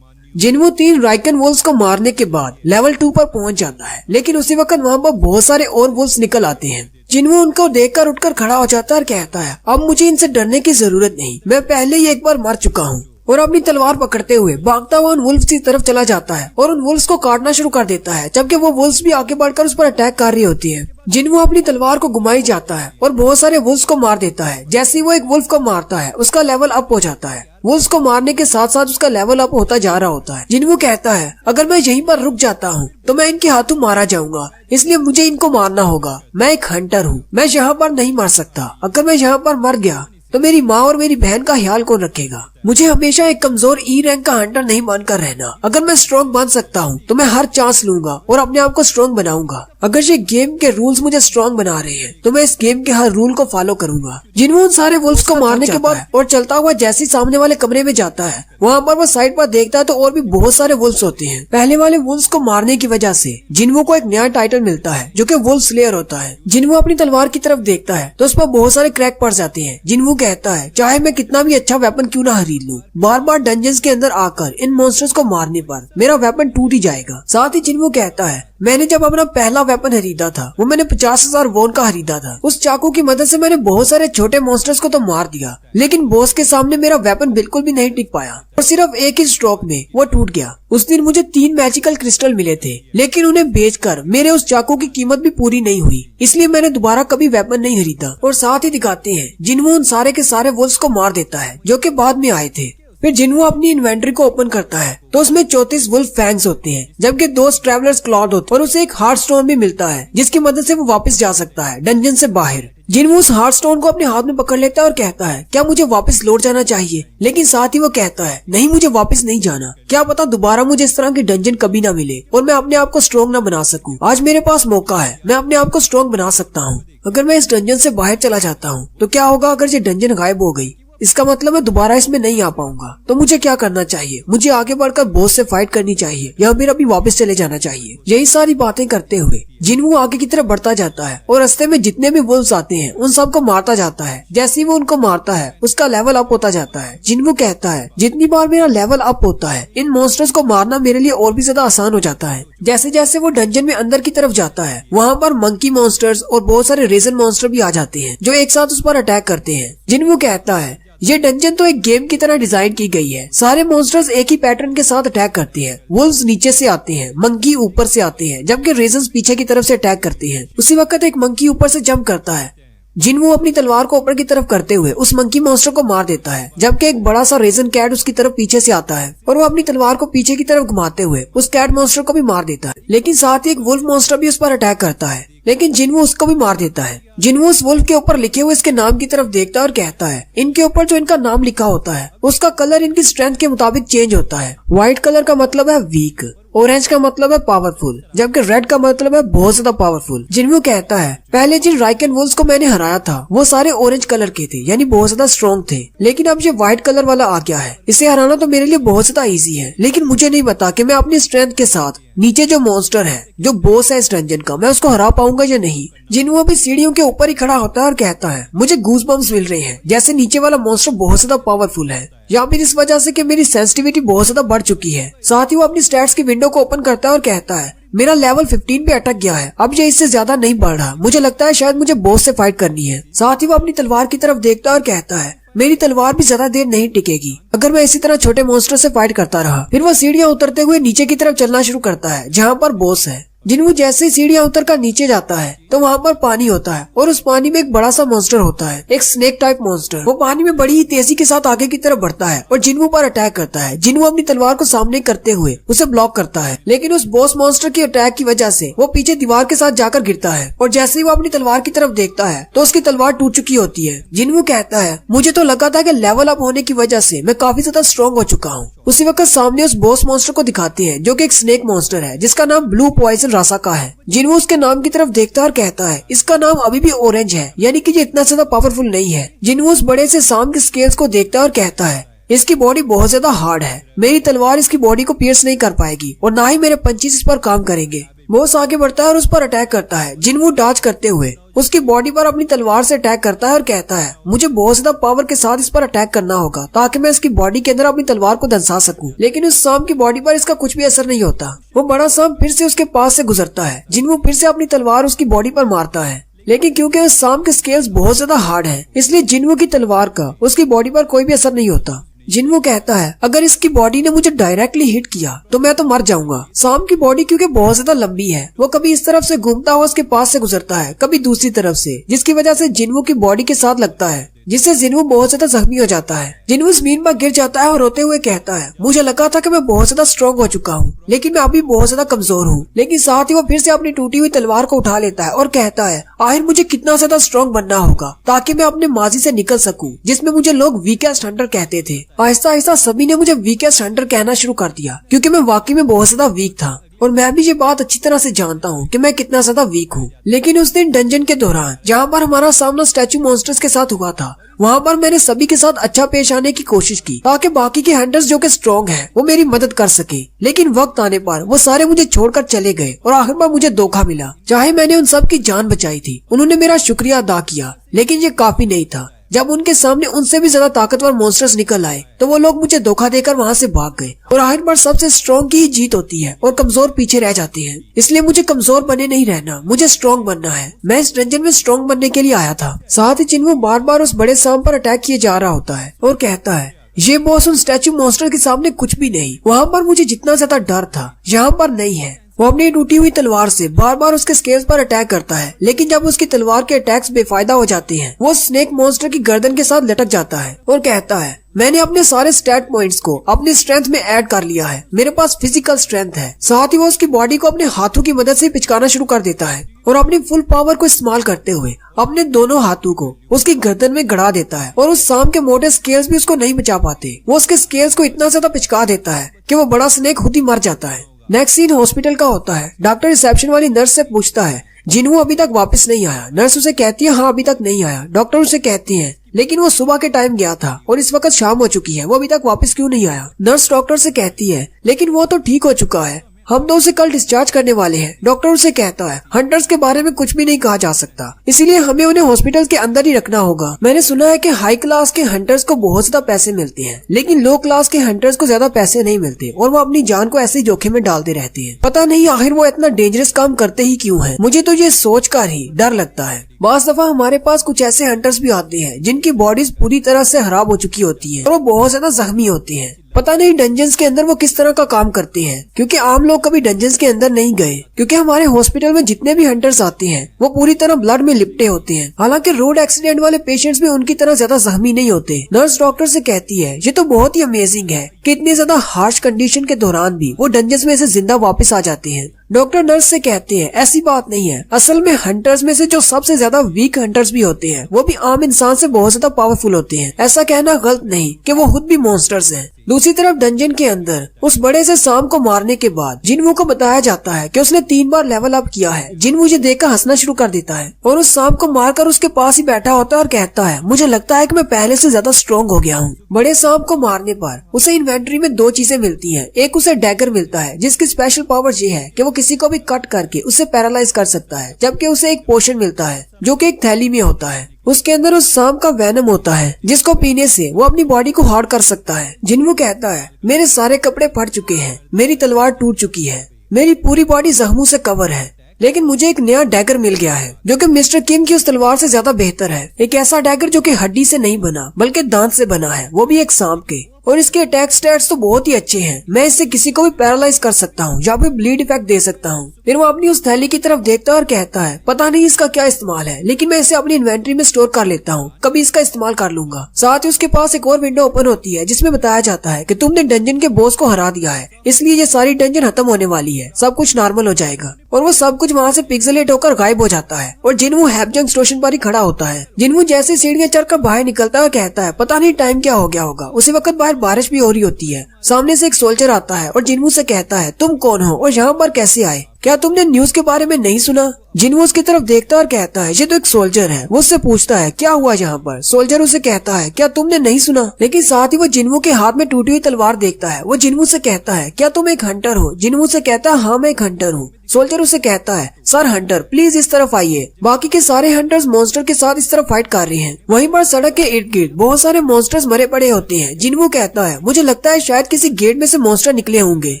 जिनवू 3 राइकन वुल्फ्स को मारने के बाद लेवल 2 पर पहुंच जाता है, लेकिन उसी वक्त वहाँ पर बहुत सारे और वुल्फ्स निकल आते हैं। जिनवू उनको देखकर उठकर खड़ा हो जाता है और कहता है अब मुझे इनसे डरने की जरूरत नहीं, मैं पहले ही एक बार मर चुका हूँ। और अपनी तलवार पकड़ते हुए भागता हुआ उन वुल्फ्स की तरफ चला जाता है और उन वुल्फ्स को काटना शुरू कर देता है, जबकि वो वुल्फ्स भी आगे बढ़कर उस पर अटैक कर रही होती है। जिनवू अपनी तलवार को घुमाई जाता है और बहुत सारे वुल्फ्स को मार देता है। जैसे ही वो एक वुल्फ को मारता है उसका लेवल अप हो जाता है। वुल्फ्स को मारने के साथ साथ उसका लेवल अप होता जा रहा होता है। जिनवू कहता है अगर मैं यहीं पर रुक जाता हूँ तो मैं इनके हाथों मारा जाऊंगा, इसलिए मुझे इनको मारना होगा। मैं एक हंटर हूँ, मैं यहाँ पर नहीं मर सकता। अगर मैं यहाँ पर मर गया तो मेरी माँ और मेरी बहन का ख्याल कौन रखेगा? मुझे हमेशा एक कमजोर ई रैंक का हंटर नहीं बनकर रहना। अगर मैं स्ट्रॉन्ग बन सकता हूँ तो मैं हर चांस लूंगा और अपने आप को स्ट्रॉन्ग बनाऊंगा। अगर ये गेम के रूल्स मुझे स्ट्रॉन्ग बना रहे हैं तो मैं इस गेम के हर रूल को फॉलो करूंगा। जिनवू उन सारे वुल्फ्स को मारने के बाद और चलता हुआ जैसे ही सामने वाले कमरे में जाता है, वहाँ पर वो साइड पर देखता है तो और भी बहुत सारे वुल्फ्स होते हैं। पहले वाले वुल्फ्स को मारने की वजह से जिनवू को एक नया टाइटल मिलता है जो कि वुल्फ स्लेयर होता है। जिनवू अपनी तलवार की तरफ देखता है तो उस पर बहुत सारे क्रैक पड़ जाते हैं। जिनवू कहता है चाहे मैं कितना भी अच्छा वेपन क्यों ना खरीद लूं, बार बार डंजन्स के अंदर आकर इन मॉन्स्टर्स को मारने पर मेरा वेपन टूट ही जाएगा। साथ ही जिनवू कहता है मैंने जब अपना पहला वेपन खरीदा था वो मैंने 50,000 वॉन का खरीदा था। उस चाकू की मदद से मैंने बहुत सारे छोटे मॉन्स्टर्स को तो मार दिया, लेकिन बॉस के सामने मेरा वेपन बिल्कुल भी नहीं टिक पाया और सिर्फ एक ही स्ट्रोक में वो टूट गया। उस दिन मुझे 3 मैजिकल क्रिस्टल मिले थे, लेकिन उन्हें बेचकर मेरे उस चाकू की कीमत भी पूरी नहीं हुई, इसलिए मैंने दोबारा कभी वेपन नहीं खरीदा। और साथ ही दिखाते हैं जिन्वो उन सारे के सारे वुल्फ्स को मार देता है जो कि बाद में आए थे। फिर जिन्वो अपनी इन्वेंटरी को ओपन करता है तो उसमें 34 वुल्फ फैंग्स होते हैं, जबकि 2 ट्रैवलर्स क्लॉथ होते हैं और उसे एक हार्ट स्टोन भी मिलता है जिसकी मदद से वो वापस जा सकता है डंजन से बाहर। जिन्वो उस हार्ट स्टोन को अपने हाथ में पकड़ लेता है और कहता है क्या मुझे वापस लौट जाना चाहिए, लेकिन साथ ही वो कहता है नहीं, मुझे वापस नहीं जाना। क्या पता दोबारा मुझे इस तरह की डंजन कभी ना मिले और मैं अपने आप को स्ट्रॉन्ग ना बना सकूं। आज मेरे पास मौका है, मैं अपने आप को स्ट्रॉन्ग बना सकता हूँ। अगर मैं इस डंजन से बाहर चला जाता हूँ तो क्या होगा अगर ये डंजन गायब हो गई? इसका मतलब मैं दोबारा इसमें नहीं आ पाऊंगा। तो मुझे क्या करना चाहिए? मुझे आगे बढ़कर बॉस से फाइट करनी चाहिए या फिर अभी वापस चले जाना चाहिए? यही सारी बातें करते हुए जिन्वो आगे की तरफ बढ़ता जाता है और रास्ते में जितने भी वुल्फ्स आते हैं उन सबको मारता जाता है। जैसे ही वो उनको मारता है उसका लेवल अप होता जाता है। जिन्वो कहता है जितनी बार मेरा लेवल अप होता है इन मॉन्स्टर्स को मारना मेरे लिए और भी ज्यादा आसान हो जाता है। जैसे जैसे वो डंजन में अंदर की तरफ जाता है वहाँ पर मंकी मॉन्स्टर्स और बहुत सारे रेजन मॉन्स्टर भी आ जाते हैं जो एक साथ उस पर अटैक करते हैं। जिन्वो कहता है ये डंजन तो एक गेम की तरह डिजाइन की गई है। सारे मॉन्स्टर्स एक ही पैटर्न के साथ अटैक करते हैं। वुल्व्स नीचे से आते हैं, मंकी ऊपर से आते हैं, जबकि रेजन्स पीछे की तरफ से अटैक करते हैं। उसी वक्त एक मंकी ऊपर से जंप करता है। जिन्वो अपनी तलवार को ऊपर की तरफ करते हुए उस मंकी मॉन्स्टर को मार देता है, जबकि एक बड़ा सा रेजन कैट उसकी तरफ पीछे से आता है और वो अपनी तलवार को पीछे की तरफ घुमाते हुए उस कैट मॉन्स्टर को भी मार देता है। लेकिन साथ ही एक वुल्फ मॉन्स्टर भी उस पर अटैक करता है, लेकिन जिन्वो उसको भी मार देता है। जिन्वो उस वुल्फ के ऊपर लिखे हुए इसके नाम की तरफ देखता है और कहता है इनके ऊपर जो इनका नाम लिखा होता है उसका कलर इनकी स्ट्रेंथ के मुताबिक चेंज होता है। व्हाइट कलर का मतलब है वीक, ऑरेंज का मतलब है पावरफुल, जबकि रेड का मतलब है बहुत ज्यादा पावरफुल। जिन्वो कहता है पहले जिन राइकन वुल्फ्स को मैंने हराया था वो सारे ऑरेंज कलर के थे, यानी बहुत ज्यादा स्ट्रॉन्ग थे, लेकिन अब ये व्हाइट कलर वाला आ गया है। इसे हराना तो मेरे लिए बहुत ज्यादा इजी है, लेकिन मुझे नहीं पता कि मैं अपनी स्ट्रेंथ के साथ नीचे जो मॉन्स्टर है, जो बॉस है इस डंजन का, मैं उसको हरा पाऊंगा या नहीं। जिन्वो अभी सीढ़ियों के ऊपर ही खड़ा होता है और कहता है मुझे गूज बम्स मिल रहे हैं, जैसे नीचे वाला मॉन्स्टर बहुत ज्यादा पावरफुल है, या फिर इस वजह से कि मेरी सेंसिटिविटी बहुत ज्यादा बढ़ चुकी है। साथ ही वो अपनी स्टैट्स की विंडो को ओपन करता है और कहता है मेरा लेवल 15 पे अटक गया है, अब ये इससे ज्यादा नहीं बढ़ रहा, मुझे लगता है शायद मुझे बॉस से फाइट करनी है। साथ ही वो अपनी तलवार की तरफ देखता है और कहता है मेरी तलवार भी ज्यादा देर नहीं टिकेगी अगर मैं इसी तरह छोटे मॉन्स्टर से फाइट करता रहा। फिर वो सीढ़ियां उतरते हुए नीचे की तरफ चलना शुरू करता है जहाँ पर बॉस है। जिन्वो जैसे ही सीढ़ियां उतर कर नीचे जाता है तो वहाँ पर पानी होता है और उस पानी में एक बड़ा सा मॉन्स्टर होता है, एक स्नेक टाइप मॉन्स्टर। वो पानी में बड़ी ही तेजी के साथ आगे की तरफ बढ़ता है और जिन्वो पर अटैक करता है। जिन्वो अपनी तलवार को सामने करते हुए उसे ब्लॉक करता है, लेकिन उस बॉस मॉन्स्टर की अटैक की वजह से वो पीछे दीवार के साथ जाकर गिरता है और जैसे ही वो अपनी तलवार की तरफ देखता है तो उसकी तलवार टूट चुकी होती है। जिन्वो कहता है मुझे तो लगा था कि लेवल अप होने की वजह से मैं काफी ज्यादा स्ट्रॉन्ग हो चुका हूँ। उसी वक्त सामने उस बॉस मॉन्स्टर को दिखाते हैं जो कि एक स्नेक मॉन्स्टर है जिसका नाम ब्लू पॉइजन रासा का है। जिन्वो उसके नाम की तरफ देखता है और कहता है इसका नाम अभी भी ऑरेंज है, यानी कि ये इतना ज्यादा पावरफुल नहीं है। जिन्वो उस बड़े से सांप के स्केल्स को देखता है और कहता है इसकी बॉडी बहुत ज्यादा हार्ड है, मेरी तलवार इसकी बॉडी को पियर्स नहीं कर पाएगी और ना ही मेरे पंचेस इस पर काम करेंगे। बॉस आगे बढ़ता है और उस पर अटैक करता है। जिन्वो डॉज करते हुए उसकी बॉडी पर अपनी तलवार से अटैक करता है और कहता है मुझे बहुत ज्यादा पावर के साथ इस पर अटैक करना होगा ताकि मैं इसकी बॉडी के अंदर अपनी तलवार को दंसा सकूं। लेकिन उस सांप की बॉडी पर इसका कुछ भी असर नहीं होता। वो बड़ा सांप फिर से उसके पास से गुजरता है। जिन्वो फिर से अपनी तलवार उसकी बॉडी पर मारता है, लेकिन क्योंकि उस सांप के स्केल्स बहुत ज्यादा हार्ड है इसलिए जिन्वो की तलवार का उसकी बॉडी पर कोई भी असर नहीं होता। जिन्वो कहता है अगर इसकी बॉडी ने मुझे डायरेक्टली हिट किया तो मैं तो मर जाऊंगा। सांप की बॉडी क्योंकि बहुत ज्यादा लंबी है वो कभी इस तरफ से घूमता हुआ उसके पास से गुजरता है, कभी दूसरी तरफ से, जिसकी वजह से जिन्वो की बॉडी के साथ लगता है, जिससे जिन्वो बहुत ज्यादा जख्मी हो जाता है। जिन्वो जमीन पर गिर जाता है और रोते हुए कहता है मुझे लगा था कि मैं बहुत ज्यादा स्ट्रॉन्ग हो चुका हूँ, लेकिन मैं अभी बहुत ज्यादा कमजोर हूँ। लेकिन साथ ही वो फिर से अपनी टूटी हुई तलवार को उठा लेता है और कहता है आखिर मुझे कितना ज्यादा स्ट्रॉन्ग बनना होगा ताकि मैं अपने माजी से निकल सकूं, जिसमें मुझे लोग वीकेस्ट हंटर कहते थे। आहिस्ता आहिस्ता सभी ने मुझे वीकेस्ट हंटर कहना शुरू कर दिया क्योंकि मैं वाकई में बहुत ज्यादा वीक था और मैं भी ये बात अच्छी तरह से जानता हूँ कि मैं कितना ज्यादा वीक हूँ। लेकिन उस दिन डंजन के दौरान जहाँ पर हमारा सामना स्टैचू मॉन्स्टर्स के साथ हुआ था वहाँ पर मैंने सभी के साथ अच्छा पेश आने की कोशिश की ताकि बाकी के हंटर्स जो कि स्ट्रॉन्ग हैं वो मेरी मदद कर सके। लेकिन वक्त आने पर वो सारे मुझे छोड़कर चले गए और आखिर में मुझे धोखा मिला। चाहे मैंने उन सब की जान बचाई थी, उन्होंने मेरा शुक्रिया अदा किया, लेकिन ये काफी नहीं था। जब उनके सामने उनसे भी ज्यादा ताकतवर मॉन्स्टर्स निकल आए तो वो लोग मुझे धोखा देकर वहाँ से भाग गए और आखिर पर सबसे स्ट्रॉन्ग की ही जीत होती है और कमजोर पीछे रह जाते हैं। इसलिए मुझे कमजोर बने नहीं रहना, मुझे स्ट्रॉन्ग बनना है। मैं इस डंजन में स्ट्रॉन्ग बनने के लिए आया था। साथ ही जिन्वो बार बार उस बड़े सांप पर अटैक किए जा रहा होता है और कहता है ये बॉस उन स्टैचू मॉन्स्टर के सामने कुछ भी नहीं। वहाँ पर मुझे जितना ज्यादा डर था यहाँ पर नहीं है। वो अपनी टूटी हुई तलवार से बार बार उसके स्केल्स पर अटैक करता है, लेकिन जब उसकी तलवार के अटैक्स बेफायदा हो जाते हैं वो स्नेक मॉन्स्टर की गर्दन के साथ लटक जाता है और कहता है, मैंने अपने सारे स्टैट पॉइंट्स को अपनी स्ट्रेंथ में ऐड कर लिया है। मेरे पास फिजिकल स्ट्रेंथ है। साथ ही वो उसकी बॉडी को अपने हाथों की मदद से पिचकाना शुरू कर देता है और अपनी फुल पावर को इस्तेमाल करते हुए अपने दोनों हाथों को उसकी गर्दन में गड़ा देता है और उस सांप के मोटे स्केल्स भी उसको नहीं बचा पाते। वो उसके स्केल्स को इतना ज्यादा पिचका देता है कि वो बड़ा स्नेक खुद ही मर जाता है। नेक्स्ट सीन हॉस्पिटल का होता है। डॉक्टर रिसेप्शन वाली नर्स से पूछता है, जिन्हों अभी तक वापस नहीं आया। नर्स उसे कहती है, हाँ अभी तक नहीं आया। डॉक्टर उसे कहती है, लेकिन वो सुबह के टाइम गया था और इस वक्त शाम हो चुकी है, वो अभी तक वापस क्यों नहीं आया। नर्स डॉक्टर से कहती है, लेकिन वो तो ठीक हो चुका है, हम तो उसे कल डिस्चार्ज करने वाले हैं। डॉक्टर उसे कहता है, हंटर्स के बारे में कुछ भी नहीं कहा जा सकता, इसीलिए हमें उन्हें हॉस्पिटल के अंदर ही रखना होगा। मैंने सुना है कि हाई क्लास के हंटर्स को बहुत ज्यादा पैसे मिलते हैं, लेकिन लो क्लास के हंटर्स को ज्यादा पैसे नहीं मिलते और वो अपनी जान को ऐसे ही जोखिम में डालते रहते हैं। पता नहीं आखिर वो इतना डेंजरस काम करते ही क्यों है। मुझे तो ये सोच कर ही डर लगता है। बास दफा हमारे पास कुछ ऐसे हंटर्स भी आते हैं जिनकी बॉडीज पूरी तरह से खराब हो चुकी होती है और वो बहुत ज्यादा जख्मी होते हैं। पता नहीं डंजन्स के अंदर वो किस तरह का काम करते हैं, क्योंकि आम लोग कभी डंजन्स के अंदर नहीं गए। क्योंकि हमारे हॉस्पिटल में जितने भी हंटर्स आते हैं वो पूरी तरह ब्लड में लिपटे होते हैं। हालांकि रोड एक्सीडेंट वाले पेशेंट्स भी उनकी तरह ज्यादा जख्मी नहीं होते। नर्स डॉक्टर से कहती है, ये तो बहुत ही अमेजिंग है कि इतनी ज्यादा हार्श कंडीशन के दौरान भी वो डंजन्स में से जिंदा वापस आ जाते हैं। डॉक्टर नर्स से कहते हैं, ऐसी बात नहीं है, असल में हंटर्स में से जो सबसे ज्यादा वीक हंटर्स भी होते हैं वो भी आम इंसान से बहुत ज्यादा पावरफुल होते हैं। ऐसा कहना गलत नहीं कि वो खुद भी मॉन्स्टर्स हैं। दूसरी तरफ डंजन के अंदर उस बड़े से सांप को मारने के बाद जिन्वू को बताया जाता है कि उसने 3 बार लेवल अप किया है। जिन्वू ये देखकर हंसना शुरू कर देता है और उस सांप को मारकर उसके पास ही बैठा होता है और कहता है, मुझे लगता है कि मैं पहले से ज्यादा स्ट्रॉन्ग हो गया हूँ। बड़े सांप को मारने पर उसे इन्वेंट्री में 2 चीजें मिलती है। एक उसे डैगर मिलता है जिसकी स्पेशल पावर ये है कि वो किसी को भी कट करके उसे पैरालाइज कर सकता है, जबकि उसे एक पोशन मिलता है जो कि एक थैली में होता है। उसके अंदर उस सांप का वेनम होता है जिसको पीने से वो अपनी बॉडी को हार्ड कर सकता है। जिन्वू कहता है, मेरे सारे कपड़े फट चुके हैं, मेरी तलवार टूट चुकी है, मेरी पूरी बॉडी जख्मों से कवर है, लेकिन मुझे एक नया डैगर मिल गया है जो कि मिस्टर किंग की उस तलवार से ज्यादा बेहतर है। एक ऐसा डैगर जो कि हड्डी से नहीं बना बल्कि दांत से बना है, वो भी एक सांप के, और इसके अटैक स्टैट्स तो बहुत ही अच्छे हैं। मैं इससे किसी को भी पैरालाइज कर सकता हूँ या फिर ब्लीड इफेक्ट दे सकता हूँ। फिर वो अपनी उस थैली की तरफ देखता है और कहता है, पता नहीं इसका क्या इस्तेमाल है, लेकिन मैं इसे अपनी इन्वेंट्री में स्टोर कर लेता हूँ, कभी इसका इस्तेमाल कर लूंगा। साथ ही उसके पास एक और विंडो ओपन होती है जिसमें बताया जाता है कि तुमने डंजन के बॉस को हरा दिया है, इसलिए ये सारी डंजन खत्म होने वाली है, सब कुछ नॉर्मल हो जाएगा। और वो सब कुछ वहाँ से पिक्सेलेट होकर गायब हो जाता है और जिन्वू हैपजंग स्टेशन पर ही खड़ा होता है। जिन्वू जैसे सीढ़ियां चढ़कर बाहर निकलता है कहता है, पता नहीं टाइम क्या हो गया होगा। उसी वक्त बाहर बारिश भी हो रही होती है। सामने से एक सोल्जर आता है और जिन्वू से कहता है, तुम कौन हो और यहाँ पर कैसे आए, क्या तुमने न्यूज के बारे में नहीं सुना। जिन्वू उसकी तरफ देखता और कहता है, ये तो एक सोल्जर है। वो उससे पूछता है, क्या हुआ यहाँ पर। सोल्जर उसे कहता है, क्या तुमने नहीं सुना। लेकिन साथ ही वो जिन्वू के हाथ में टूटी हुई तलवार देखता है। वो जिन्वू से कहता है, क्या तुम एक हंटर हो। जिन्वू से कहता है, हाँ मैं एक हंटर हूँ। सोल्जर उसे कहता है, सर हंटर प्लीज इस तरफ आइए। बाकी के सारे हंटर्स मॉन्स्टर के साथ इस तरफ फाइट कर रहे हैं। वहीं पर सड़क के इर्द गिर्द बहुत सारे मॉन्स्टर्स मरे पड़े होते हैं। जिन्वू कहता है, मुझे लगता है शायद किसी गेट में से मॉन्स्टर निकले होंगे।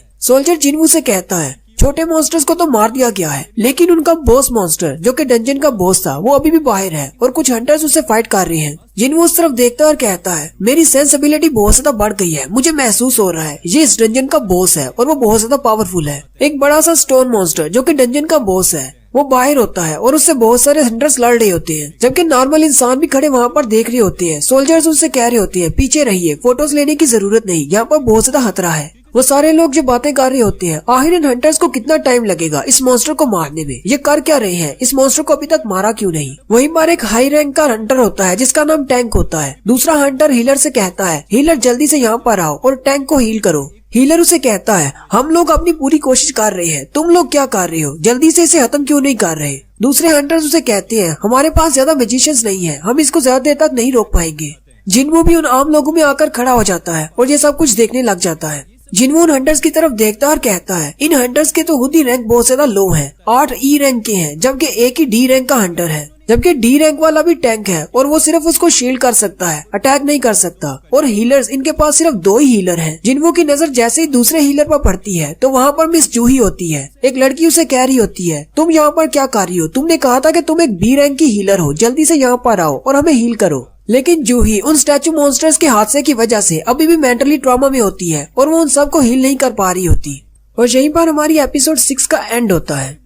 सोल्जर जिन्वू से कहता है, छोटे मॉन्स्टर्स को तो मार दिया गया है, लेकिन उनका बॉस मॉन्स्टर जो कि डंजन का बॉस था वो अभी भी बाहर है और कुछ हंटर्स उससे फाइट कर रहे हैं। जिन्वू उस तरफ देखता है और कहता है, मेरी सेंसिबिलिटी बहुत ज्यादा बढ़ गई है, मुझे महसूस हो रहा है ये इस डंजन का बॉस है और वो बहुत ज्यादा पावरफुल है। एक बड़ा सा स्टोन मॉन्स्टर जो कि डंजन का बॉस है वो बाहर होता है और उससे बहुत सारे हंटर्स लड़ रहे होते हैं, जबकि नॉर्मल इंसान भी खड़े वहाँ पर देख रहे होते हैं। सोल्जर्स उससे कह रहे होते हैं, पीछे रहिए, फोटोज लेने की जरूरत नहीं, यहाँ पर बहुत ज्यादा खतरा है। वो सारे लोग जो बातें कर रहे होते हैं, आखिर इन हंटर्स को कितना टाइम लगेगा इस मॉन्स्टर को मारने में, ये कर क्या रहे हैं, इस मॉन्स्टर को अभी तक मारा क्यों नहीं। वहीं पर एक हाई रैंक का हंटर होता है जिसका नाम टैंक होता है। दूसरा हंटर हीलर से कहता है, हीलर जल्दी से यहाँ पर आओ और टैंक को हील करो। हीलर उसे कहता है, हम लोग अपनी पूरी कोशिश कर रहे हैं, तुम लोग क्या कर रहे हो, जल्दी से इसे खत्म क्यों नहीं कर रहे। दूसरे हंटर्स उसे कहते हैं, हमारे पास ज्यादा मैजिशियंस नहीं है, हम इसको ज्यादा देर तक नहीं रोक पाएंगे। जिन्वू भी उन आम लोगों में आकर खड़ा हो जाता है और ये सब कुछ देखने लग जाता है। जिन्वू उन हंटर्स की तरफ देखता और कहता है, इन हंटर्स के तो खुद ही रैंक बहुत ज्यादा लो है, 8 ई रैंक के हैं, जबकि एक ही डी रैंक का हंटर है, जबकि डी रैंक वाला भी टैंक है और वो सिर्फ उसको शील्ड कर सकता है, अटैक नहीं कर सकता। और हीलर्स, इनके पास सिर्फ 2 ही हीलर हैं। जिन्वू की नजर जैसे ही दूसरे हीलर पर पड़ती है तो वहाँ पर मिस जूही होती है। एक लड़की उसे कह रही होती है, तुम यहाँ पर क्या कर रही हो, तुमने कहा था कि तुम एक बी रैंक की हीलर हो, जल्दी से यहाँ पर आओ और हमें हील करो। लेकिन जूही उन स्टैचू मॉन्स्टर्स के हादसे की वजह से अभी भी मेंटली ट्रॉमा में होती है और वो उन सबको हील नहीं कर पा रही होती। और यहीं पर हमारी एपिसोड 6 का एंड होता है।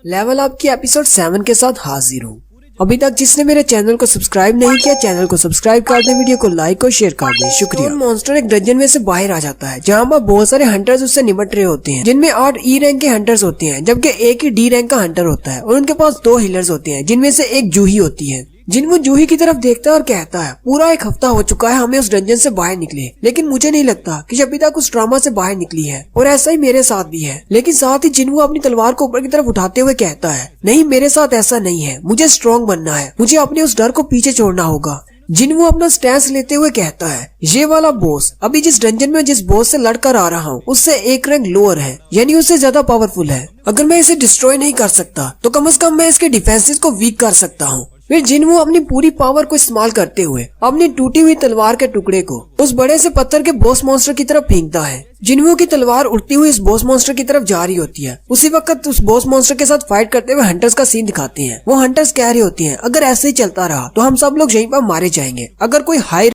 लेवल अप की एपिसोड 7 के साथ हाजिर हूँ। अभी तक जिसने मेरे चैनल को सब्सक्राइब नहीं किया, चैनल को सब्सक्राइब कर दे, वीडियो को लाइक और शेयर कर दे, शुक्रिया। मॉन्स्टर एक डंजन में से बाहर आ जाता है जहाँ पर बहुत सारे हंटर्स उससे निपट रहे होते हैं, जिनमें 8 ई रैंक के हंटर्स होते हैं जबकि एक ही डी रैंक का हंटर होता है और उनके पास 2 हीलर्स होते हैं जिनमें से एक जूही होती है। जिनवो जूही की तरफ देखता है और कहता है पूरा 1 हफ्ता हो चुका है हमें उस डंजन से बाहर निकले, लेकिन मुझे नहीं लगता कि अभी तक उस ड्रामा से बाहर निकली है और ऐसा ही मेरे साथ भी है। लेकिन साथ ही जिनवो अपनी तलवार को ऊपर की तरफ उठाते हुए कहता है नहीं, मेरे साथ ऐसा नहीं है, मुझे स्ट्रॉन्ग बनना है, मुझे अपने उस डर को पीछे छोड़ना होगा। जिनवो अपना स्टैंस लेते हुए कहता है ये वाला बॉस अभी जिस डंजन में जिस बॉस से लड़कर आ रहा हूँ उससे 1 रैंक लोअर है, यानी उससे ज्यादा पावरफुल है। अगर मैं इसे डिस्ट्रॉय नहीं कर सकता तो कम से कम मैं इसके डिफेंसेस को वीक कर सकता हूँ। फिर जिनवो अपनी पूरी पावर को इस्तेमाल करते हुए अपनी टूटी हुई तलवार के टुकड़े को उस बड़े से पत्थर के बॉस मॉन्स्टर की तरफ फेंकता है। जिनवो की तलवार उड़ती हुई इस बॉस मॉन्स्टर की तरफ जा रही होती है। उसी वक्त उस बॉस मॉन्स्टर के साथ फाइट करते हुए हंटर्स का सीन दिखाते हैं। वो हंटर्स कह रहे होते हैं अगर ऐसे ही चलता रहा तो हम सब लोग यहीं पर मारे जाएंगे। अगर कोई हाई